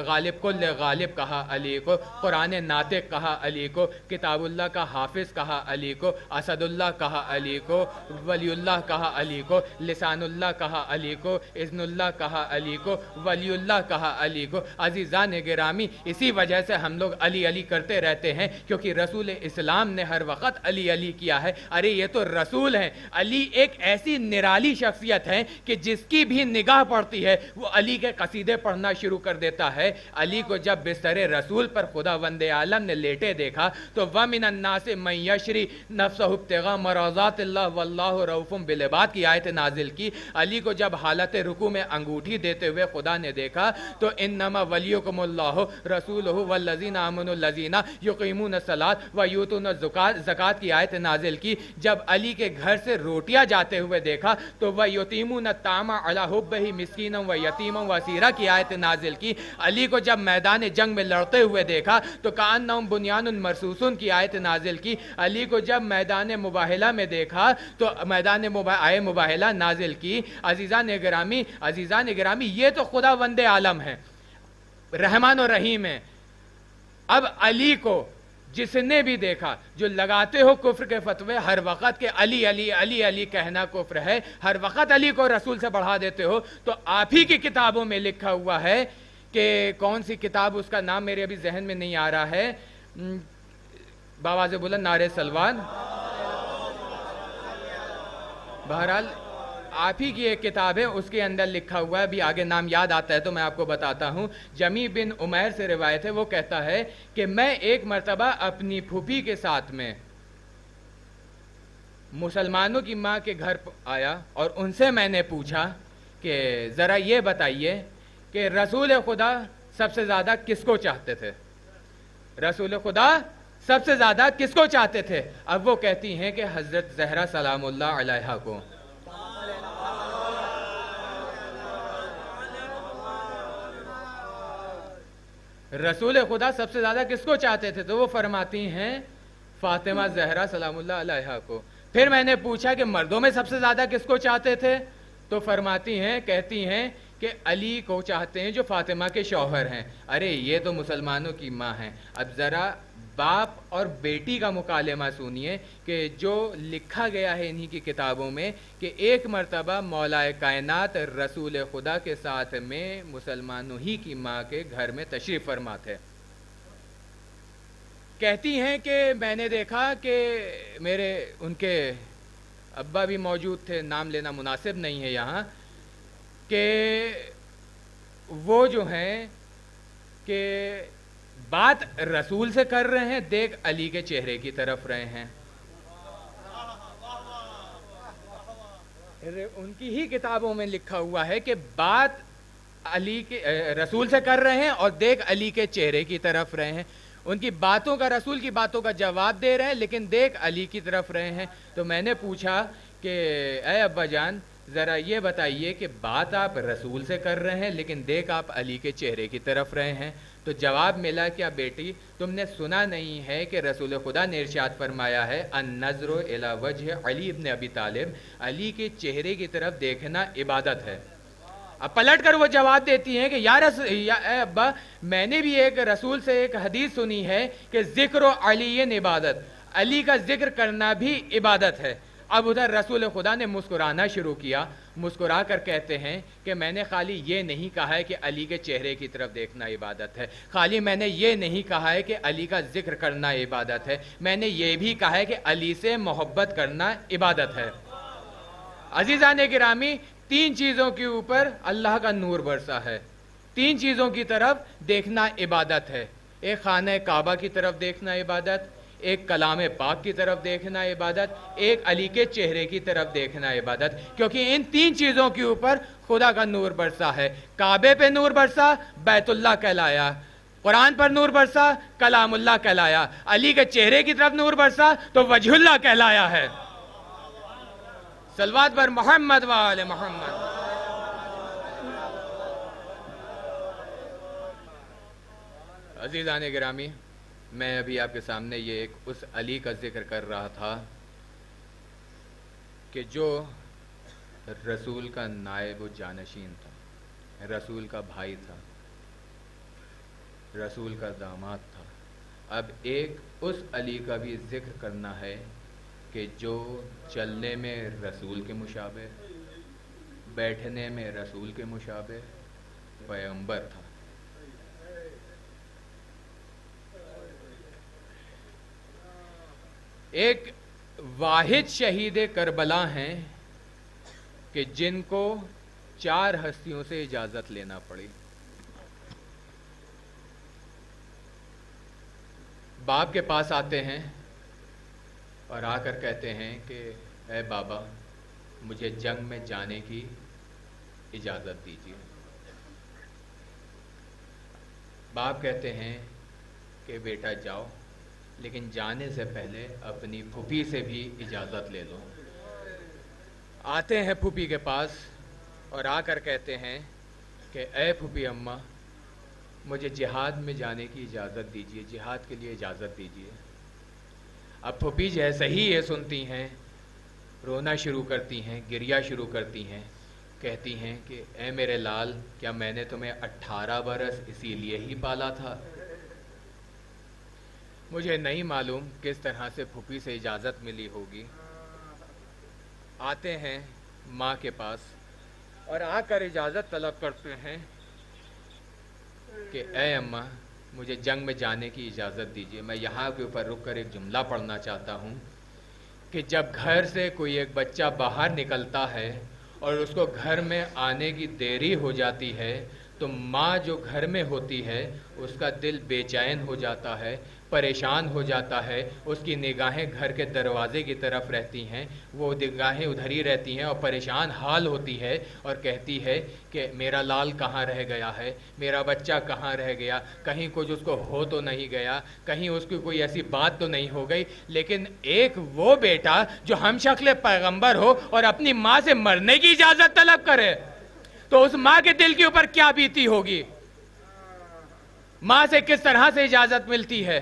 غالب کل غالب کہا علی کو، قرآن ناطق کہا علی کو، کتاب اللہ کا حافظ کہا علی کو، اسد اللہ کہا علی کو، ولی اللہ کہا علی کو، لسان اللہ کہا علی کو، اذن اللہ کہا علی کو، ولی اللہ کہا علی کو۔ عزیزان گرامی، اسی وجہ سے ہم لوگ علی علی کرتے رہتے ہیں، کیونکہ رسول اسلام نے ہر وقت علی علی کیا ہے۔ ارے یہ تو رسول ہیں، علی ایک ایسی نرالی شخصیت ہے کہ جس کی بھی نگاہ پڑتی ہے وہ علی کے قصیدے پڑھنا شروع کر دیتا ہے۔ علی کو جب بستر رسول پر خداوند عالم نے لیٹے دیکھا تو وَمِنَ النَّاسِ مَن يَشْرِي نَفْسَهُ ابْتِغَاءَ مَرْضَاتِ اللَّهِ وَاللَّهُ رَءُوفٌ بِالْعِبَادِ کی آیت نازل کی۔ علی کو جب حالت رکوع میں انگوٹھی دیتے ہوئے خدا نے دیکھا تو انما ولیکم اللہ رسولہ والذین آمنوا الذین یقیمون الصلاۃ ویؤتون الزکاۃ کی آیت نازل کی۔ جب علی کے گھر سے روٹیاں جاتے ہوئے دیکھا تو ویتیمون الطعام علی حبہ مسکینا ویتیما واسیرا کی آیت نازل کی۔ علی کو جب میدان جنگ میں لڑتے ہوئے دیکھا تو کأنہم بنیان مرصوص کی آیت نازل کی۔ علی کو جب میدان مباہلہ میں دیکھا تو میدان مباہلہ نازل کی۔ عزیزان گرامی، یہ تو خداوند عالم ہے، رحمان و رحیم ہے۔ اب علی کو جس نے بھی دیکھا، جو لگاتے ہو کفر کے فتوے ہر وقت کہ علی علی علی علی کہنا کفر ہے، ہر وقت علی کو رسول سے بڑھا دیتے ہو، تو آپ ہی کی کتابوں میں لکھا ہوا ہے کہ کون سی کتاب، اس کا نام میرے ابھی ذہن میں نہیں آ رہا ہے، باواز بلند نعرہ سلوان، بہرحال آپ ہی کی ایک کتاب ہے، اس کے اندر لکھا ہوا ہے، ابھی آگے نام یاد آتا ہے تو میں آپ کو بتاتا ہوں۔ جمی بن عمیر سے روایت ہے، وہ کہتا ہے کہ میں ایک مرتبہ اپنی پھوپھی کے ساتھ میں مسلمانوں کی ماں کے گھر آیا اور ان سے میں نے پوچھا کہ ذرا یہ بتائیے کہ رسول خدا سب سے زیادہ کس کو چاہتے تھے؟ رسول خدا سب سے زیادہ کس کو چاہتے تھے؟ اب وہ کہتی ہیں کہ حضرت زہرا سلام اللہ علیہا کو۔ رسول خدا سب سے زیادہ کس کو چاہتے تھے؟ تو وہ فرماتی ہیں فاطمہ زہرا سلام اللہ علیہا کو۔ پھر میں نے پوچھا کہ مردوں میں سب سے زیادہ کس کو چاہتے تھے؟ تو فرماتی ہیں، کہتی ہیں کہ علی کو چاہتے ہیں جو فاطمہ کے شوہر ہیں۔ ارے یہ تو مسلمانوں کی ماں ہیں۔ اب ذرا باپ اور بیٹی کا مکالمہ سنیے کہ جو لکھا گیا ہے انہی کی کتابوں میں کہ ایک مرتبہ مولا کائنات رسول خدا کے ساتھ میں مسلمانوں ہی کی ماں کے گھر میں تشریف فرما تھے۔ کہتی ہیں کہ میں نے دیکھا کہ میرے ان کے ابا بھی موجود تھے، نام لینا مناسب نہیں ہے یہاں، کہ وہ جو ہیں کہ بات رسول سے کر رہے ہیں، دیکھ علی کے چہرے کی طرف رہے ہیں۔ ان کی ہی کتابوں میں لکھا ہوا ہے کہ بات علی کے رسول سے کر رہے ہیں اور دیکھ علی کے چہرے کی طرف رہے ہیں۔ ان کی باتوں کا، رسول کی باتوں کا جواب دے رہے ہیں لیکن دیکھ علی کی طرف رہے ہیں۔ تو میں نے پوچھا کہ اے ابا جان ذرا یہ بتائیے کہ بات آپ رسول سے کر رہے ہیں لیکن دیکھ آپ علی کے چہرے کی طرف رہے ہیں۔ تو جواب ملا کیا بیٹی تم نے سنا نہیں ہے کہ رسول خدا نے ارشاد فرمایا ہے النظر الی وجہ علی ابن ابی طالب، علی کے چہرے کی طرف دیکھنا عبادت ہے۔ اب پلٹ کر وہ جواب دیتی ہیں کہ اے ابا میں نے بھی ایک رسول سے ایک حدیث سنی ہے کہ ذکر علی عبادت، علی کا ذکر کرنا بھی عبادت ہے۔ اب ادھر رسول خدا نے مسکرانا شروع کیا، مسکرا کر کہتے ہیں کہ میں نے خالی یہ نہیں کہا ہے کہ علی کے چہرے کی طرف دیکھنا عبادت ہے، خالی میں نے یہ نہیں کہا ہے کہ علی کا ذکر کرنا عبادت ہے، میں نے یہ بھی کہا ہے کہ علی سے محبت کرنا عبادت ہے۔ عزیزان گرامی، تین چیزوں کے اوپر اللہ کا نور برسا ہے، تین چیزوں کی طرف دیکھنا عبادت ہے۔ ایک خانہ کعبہ کی طرف دیکھنا عبادت، ایک کلام پاک کی طرف دیکھنا عبادت، ایک علی کے چہرے کی طرف دیکھنا عبادت، کیونکہ ان تین چیزوں کے اوپر خدا کا نور برسا ہے۔ کعبے پہ نور برسا، بیت اللہ کہلایا، قرآن پر نور برسا، کلام اللہ کہلایا، علی کے چہرے کی طرف نور برسا تو وجہ اللہ کہلایا ہے۔ صلوات بر محمد و آل محمد۔ عزیزان گرامی، میں ابھی آپ کے سامنے یہ ایک اس علی کا ذکر کر رہا تھا کہ جو رسول کا نائب و جانشین تھا، رسول کا بھائی تھا، رسول کا داماد تھا۔ اب ایک اس علی کا بھی ذکر کرنا ہے کہ جو چلنے میں رسول کے مشابہ، بیٹھنے میں رسول کے مشابہ پیغمبر تھا۔ ایک واحد شہید کربلا ہیں کہ جن کو 4 ہستیوں سے اجازت لینا پڑی۔ باپ کے پاس آتے ہیں اور آ کر کہتے ہیں کہ اے بابا، مجھے جنگ میں جانے کی اجازت دیجیے۔ باپ کہتے ہیں کہ بیٹا جاؤ، لیکن جانے سے پہلے اپنی پھوپھی سے بھی اجازت لے لو۔ آتے ہیں پھوپھی کے پاس اور آ کر کہتے ہیں کہ اے پھوپھی اماں، مجھے جہاد میں جانے کی اجازت دیجیے، جہاد کے لیے اجازت دیجیے۔ اب پھوپھی جیسے ہی یہ سنتی ہیں رونا شروع کرتی ہیں، گریہ شروع کرتی ہیں، کہتی ہیں کہ اے میرے لال، کیا میں نے تمہیں 18 برس اسی لیے ہی پالا تھا؟ مجھے نہیں معلوم کس طرح سے پھوپھی سے اجازت ملی ہوگی۔ آتے ہیں ماں کے پاس اور آ کر اجازت طلب کرتے ہیں کہ اے اماں، مجھے جنگ میں جانے کی اجازت دیجیے۔ میں یہاں کے اوپر رک کر ایک جملہ پڑھنا چاہتا ہوں کہ جب گھر سے کوئی ایک بچہ باہر نکلتا ہے اور اس کو گھر میں آنے کی دیری ہو جاتی ہے تو ماں جو گھر میں ہوتی ہے اس کا دل بے چین ہو جاتا ہے، پریشان ہو جاتا ہے، اس کی نگاہیں گھر کے دروازے کی طرف رہتی ہیں، وہ نگاہیں ادھر ہی رہتی ہیں اور پریشان حال ہوتی ہے اور کہتی ہے کہ میرا لال کہاں رہ گیا ہے، میرا بچہ کہاں رہ گیا، کہیں کچھ اس کو ہو تو نہیں گیا، کہیں اس کی کوئی ایسی بات تو نہیں ہو گئی۔ لیکن ایک وہ بیٹا جو ہم شکل پیغمبر ہو اور اپنی ماں سے مرنے کی اجازت طلب کرے تو اس ماں کے دل کے اوپر کیا بیتی ہوگی؟ ماں سے کس طرح سے اجازت ملتی ہے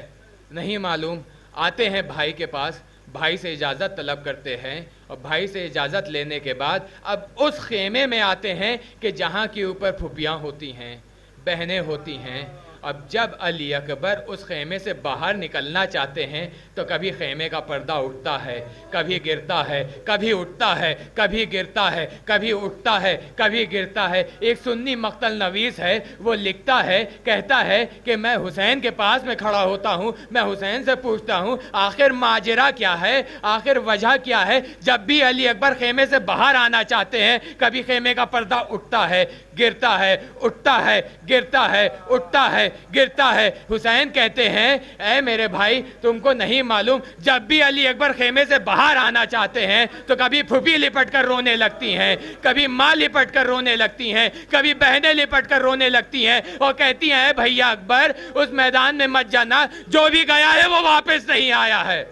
نہیں معلوم۔ آتے ہیں بھائی کے پاس، بھائی سے اجازت طلب کرتے ہیں اور بھائی سے اجازت لینے کے بعد اب اس خیمے میں آتے ہیں کہ جہاں کے اوپر پھوپھیاں ہوتی ہیں، بہنیں ہوتی ہیں۔ اب جب علی اکبر اس خیمے سے باہر نکلنا چاہتے ہیں تو کبھی خیمے کا پردہ اٹھتا ہے، کبھی گرتا ہے، کبھی اٹھتا ہے، کبھی گرتا ہے، کبھی اٹھتا ہے، کبھی گرتا ہے۔ ایک سنی مقتل نویس ہے، وہ لکھتا ہے، کہتا ہے کہ میں حسین کے پاس میں کھڑا ہوتا ہوں، میں حسین سے پوچھتا ہوں آخر ماجرا کیا ہے، آخر وجہ کیا ہے؟ جب بھی علی اکبر خیمے سے باہر آنا چاہتے ہیں کبھی خیمے کا پردہ اٹھتا ہے، گرتا ہے، اٹھتا ہے، گرتا ہے، اٹھتا ہے، گرتا ہے۔ حسین کہتے ہیں اے میرے بھائی، تم کو نہیں معلوم جب بھی علی اکبر خیمے سے باہر آنا چاہتے ہیں تو کبھی پھوپھی لپٹ کر رونے لگتی ہیں، کبھی ماں لپٹ کر رونے لگتی ہیں، کبھی بہنیں لپٹ کر رونے لگتی ہیں اور کہتی ہیں اے بھیا اکبر، اس میدان میں مت جانا، جو بھی گیا ہے وہ واپس نہیں آیا ہے۔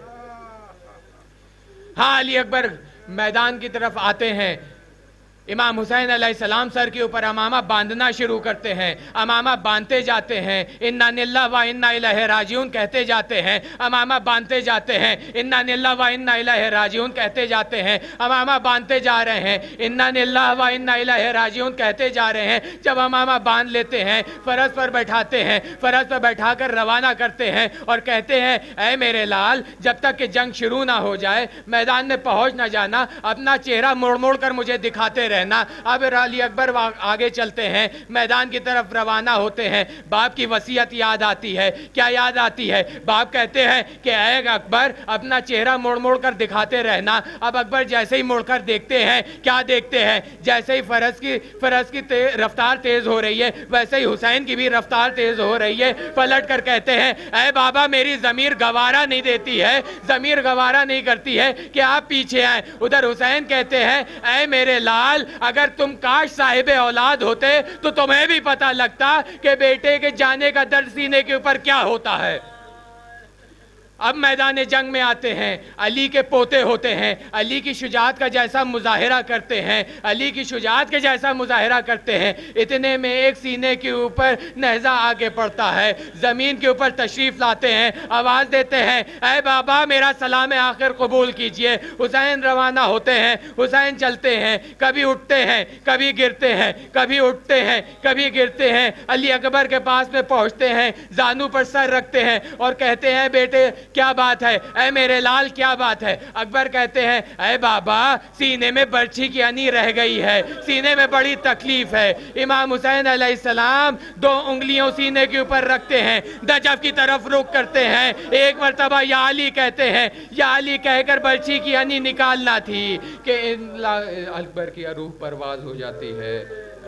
ہاں علی اکبر میدان کی طرف آتے ہیں، امام حسین علیہ السلام سر کے اوپر امامہ باندھنا شروع کرتے ہیں، امامہ باندھتے جاتے ہیں، انا للہ و انا الیہ راجعون کہتے جاتے ہیں، امامہ باندھتے جاتے ہیں، انا للہ و انا الیہ راجعون کہتے جاتے ہیں، امامہ باندھتے جا رہے ہیں، انا للہ و انا الیہ راجعون کہتے جا رہے ہیں۔ جب امامہ باندھ لیتے ہیں، فرس پر بیٹھاتے ہیں، فرس پر بیٹھا کر روانہ کرتے ہیں اور کہتے ہیں اے میرے لال، جب تک کہ جنگ شروع نہ ہو جائے میدان میں پہنچ نہ جانا، اپنا چہرہ موڑ موڑ کر مجھے دکھاتے رہنا. اب علی اکبر آگے چلتے ہیں, میدان کی طرف روانہ ہوتے ہیں. باپ کی وصیت یاد آتی ہے. کیا یاد آتی ہے؟ باپ کہتے ہیں کہ اے اکبر اپنا چہرہ موڑ موڑ کر دکھاتے رہنا. اب اکبر جیسے ہی موڑ کر دیکھتے ہیں, کیا دیکھتے ہیں؟ جیسے ہی فرس کی رفتار تیز ہو رہی ہے ویسے ہی حسین کی بھی رفتار تیز ہو رہی ہے. پلٹ کر کہتے ہیں اے بابا میری ضمیر گوارا نہیں دیتی ہے, ضمیر گوارا نہیں کرتی ہے کہ آپ پیچھے آئیں. ادھر حسین کہتے ہیں اے میرے لال اگر تم کاش صاحب اولاد ہوتے تو تمہیں بھی پتہ لگتا کہ بیٹے کے جانے کا درد سینے کے اوپر کیا ہوتا ہے. اب میدان جنگ میں آتے ہیں. علی کے پوتے ہوتے ہیں, علی کی شجاعت کا جیسا مظاہرہ کرتے ہیں, علی کی شجاعت کے جیسا مظاہرہ کرتے ہیں. اتنے میں ایک سینے کے اوپر نیزہ آگے پڑتا ہے, زمین کے اوپر تشریف لاتے ہیں, آواز دیتے ہیں اے بابا میرا سلام آخر قبول کیجئے. حسین روانہ ہوتے ہیں, حسین چلتے ہیں, کبھی اٹھتے ہیں کبھی گرتے ہیں, کبھی اٹھتے ہیں کبھی گرتے ہیں. علی اکبر کے پاس میں پہنچتے ہیں, زانو پر سر رکھتے ہیں اور کہتے ہیں بیٹے کیا بات ہے, اے میرے لال کیا بات ہے؟ اکبر کہتے ہیں اے بابا سینے میں برچھی کی انی رہ گئی ہے, سینے میں بڑی تکلیف ہے. امام حسین علیہ السلام 2 انگلیوں سینے کے اوپر رکھتے ہیں, دجف کی طرف رخ کرتے ہیں. ایک مرتبہ یا علی کہتے ہیں, یا علی کہہ کر برچھی کی انی نکالنا تھی کہ اکبر کی روح پرواز ہو جاتی ہے.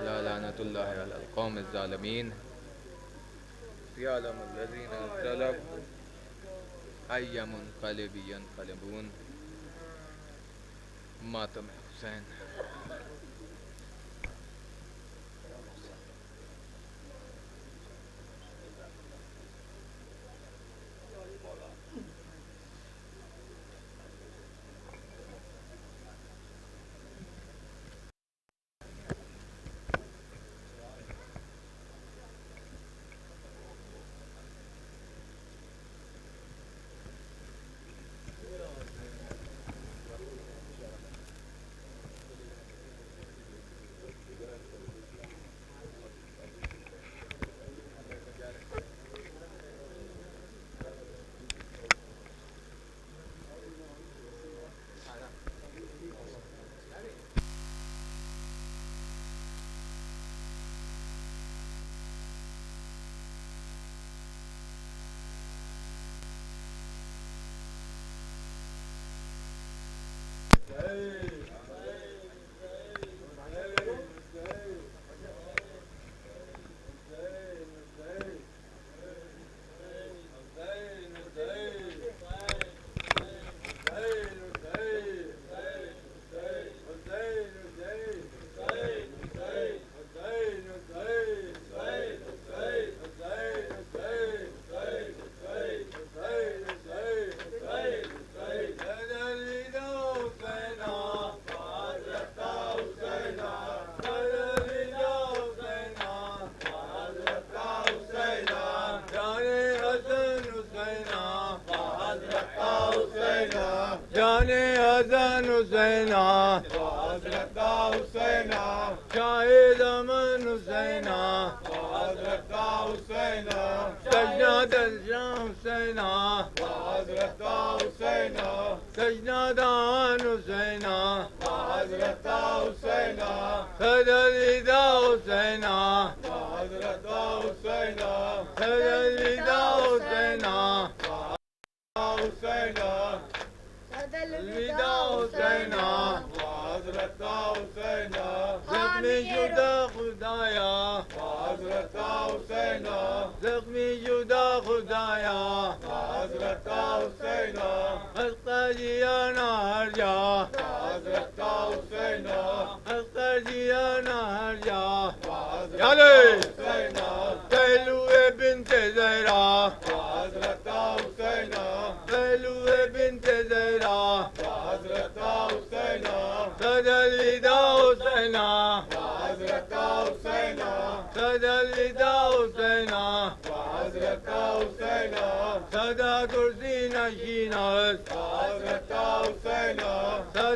لعنت اللہ علی القوم الظالمین. یعلم الذین ظلموا ای منقلب ینقلبون. ماتم حسین.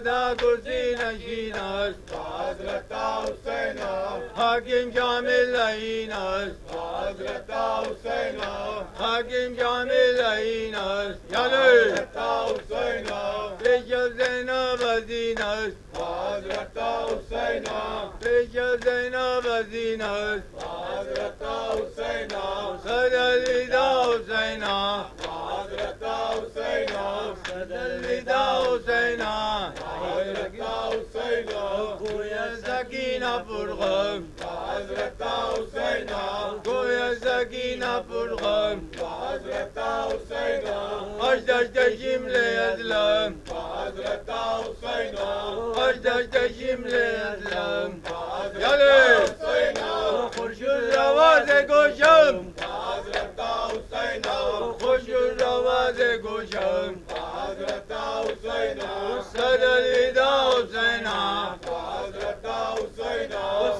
زیادہ کرسی نشین است حضرت حسین حاکم جامع لعین است حضرت حسین حاکم جامع لعین است حضرت حسین پیش زینب ازین است حضرت حسین پیش زینب ازین است حضرت حسین صد الوداع حسین حضرت حسین صد الوداع حسین حضرت حسین گویا سکینہ پرغم حضرت حسین گویا سکینہ پرغم حضرت حسین اشدشت شمل ازلم حضرت حسین اشدشت شمل ازلم حضرت حسین خورشید رواز گوشم حضرت حسین خورشید رواز گوشم حضرت حسین صد الوداع حسین حضرت حسین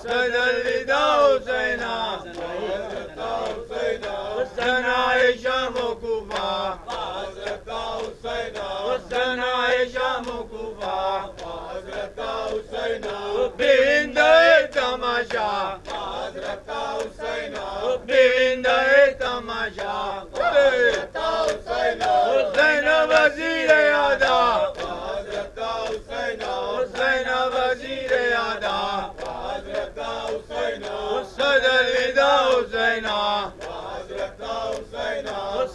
صد الوداع حسین حضرت حسین ثناء شام و کوفہ حضرت حسین ثناء شام و کوفہ حضرت حسین بندہ تماشا حضرت حسین بندہ تماشا حضرت حسین حسین وزیر اعلیٰ حضرت حسین حسین وزیر اعلیٰ حضرت حسین صد الوداع حسین حضرت حسین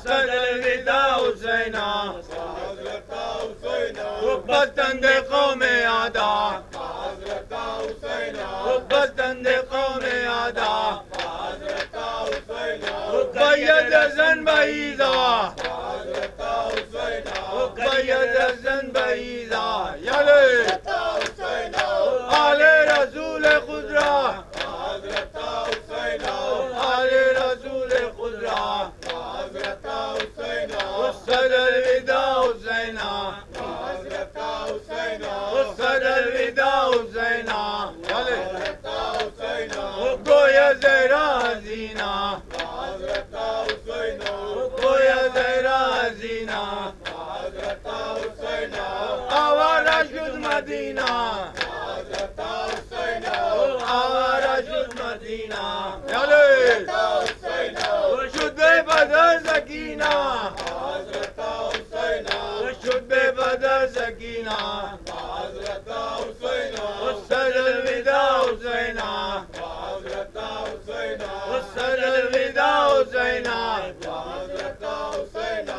صد الوداع حسین حضرت حسین بستند قوم اعدا حضرت حسین بستند قوم اعدا حضرت حسین قید زن بعیدا حضرت حسین قید زن بعیدا حضرت حسین آل رسول خضرا حضرت حسین آل رسول خضرا حضرت حسین صد الوداع حسین حضرت حسین صد الوداع حسین حضرت حسین گویا زہرا حسینہ حضرت حسین گویا زہرا حسینہ حضرت حسین آوارہ شد مدینہ حضرت حسین آوارہ شد مدینہ حضرت حسین شد بے بدر سکینہ حضرت حسین شد بے بدر سکینہ حضرت حسین صد الوداع حسین حضرت حسین صد الوداع حسین حضرت حسین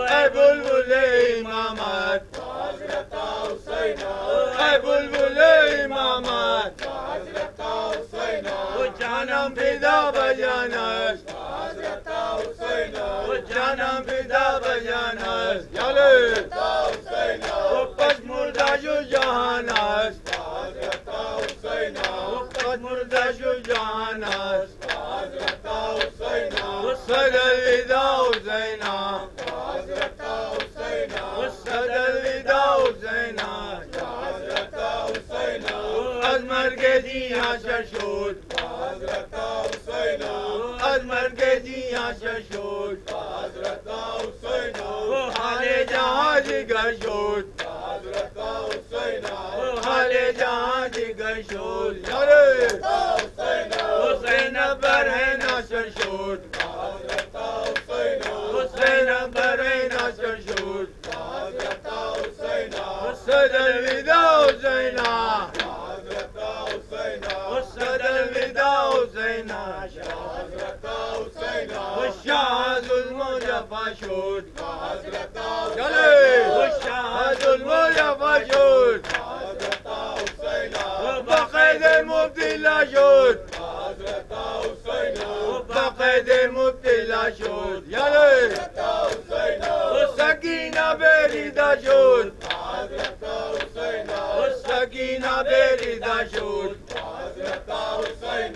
اے بلبل امامت حضرت حسین اے بلبل امامت حضرت حسین جانم فدا بجانس حضرت حسین جانم فدا بجانس حضرت حسین پس مردہ شو جہان است حضرت حسین پس مردہ شو جہان است حضرت حسین صد الوداع حسین حضرت حسین صد الوداع حسین حضرت حسین از مرگ جیاں ششود حضرت حسین از مرگ جیاں ششود حضرت حسین حال جہاں جگر شد حضرت حسین حال جہاں جگر شد حضرت حسین حسین پر ہے ناصر شد حضرت حسین حسین پر ہے ناصر شد حضرت حسین صد الوداع حسین حضرت حسین صد الوداع حسین حضرت حسین شاہ ظلم و جفا شد حضرت حسین شاہ ظلم و جفا شد حضرت حسین بقید مبتلا شد حضرت حسین بقید مبتلا شد حضرت حسین سکینہ بریدہ شد حضرت حسین سکینہ بریدہ شد حضرت حسین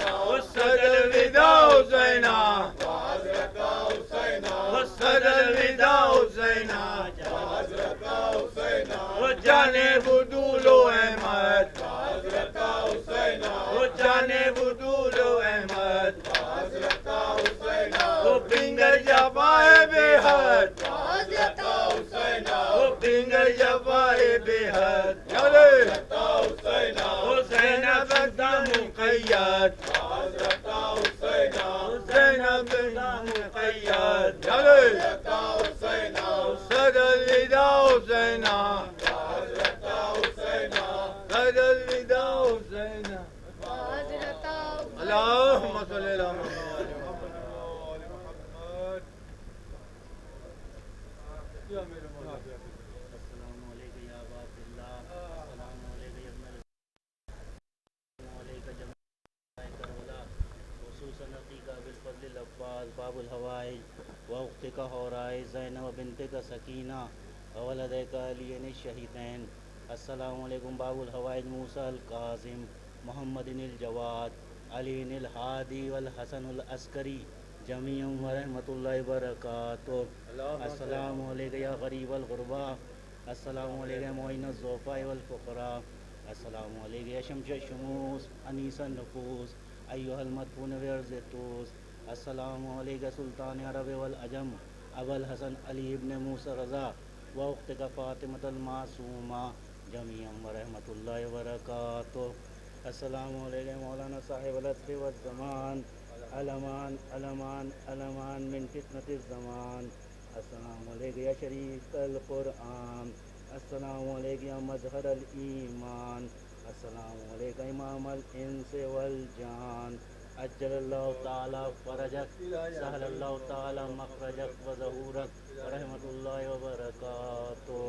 صد الوداع حسین حضرت حسین صد الوداع حسین حضرت حسین جانے بدول و احمد حضرت حسین جانے بدول و احمد حضرت حسین بنگر جفائے بے حد حضرت حسین بنگر جفائے بے حد مقيد حسين بن مقيد جليل سد النداء حسينا سد النداء حسينا اللهم صل على محمد وآل محمد يا امير المؤمنين السلام علیکم یا ابا عبداللہ، السلام علیکم یا ابن السلام علیکم جماعت کرولا، خصوصاً عقیقہ بالفضل العباس باب الحوائج واختک حورائے زینب بنتک سکینہ وولدک علین الشہیدین۔ السلام علیکم باب الحوائج موسیٰ القاسم محمد الجواد علی الہادی والحسن العسکری جمیع ورحمۃ اللہ وبرکاتہ۔ السلام علیکم یا غریب الغربا، السلام علیکم معین الضعفاء والفقراء، السلام علیکم یا شمس الشموس انیس النفوس ایھا المدفون بعرض طوس، السلام علیکم سلطان عرب والعجم ابو الحسن علی ابن موسیٰ رضا واختک فاطمۃ المعصومہ جمیع ورحمۃ اللہ وبرکاتہ۔ السلام علیکم مولانا صاحب العصر والزمان علمان علمان علمان من فتنة الزمان، السلام علیکم یا شریف القرآن، السلام علیکم یا مظہر الایمان، السلام علیکم امام الانس والجان، عجل اللہ تعالی فرجک سہل اللہ تعالی مخرجک وظہورک ورحمۃ اللہ وبرکاتہ۔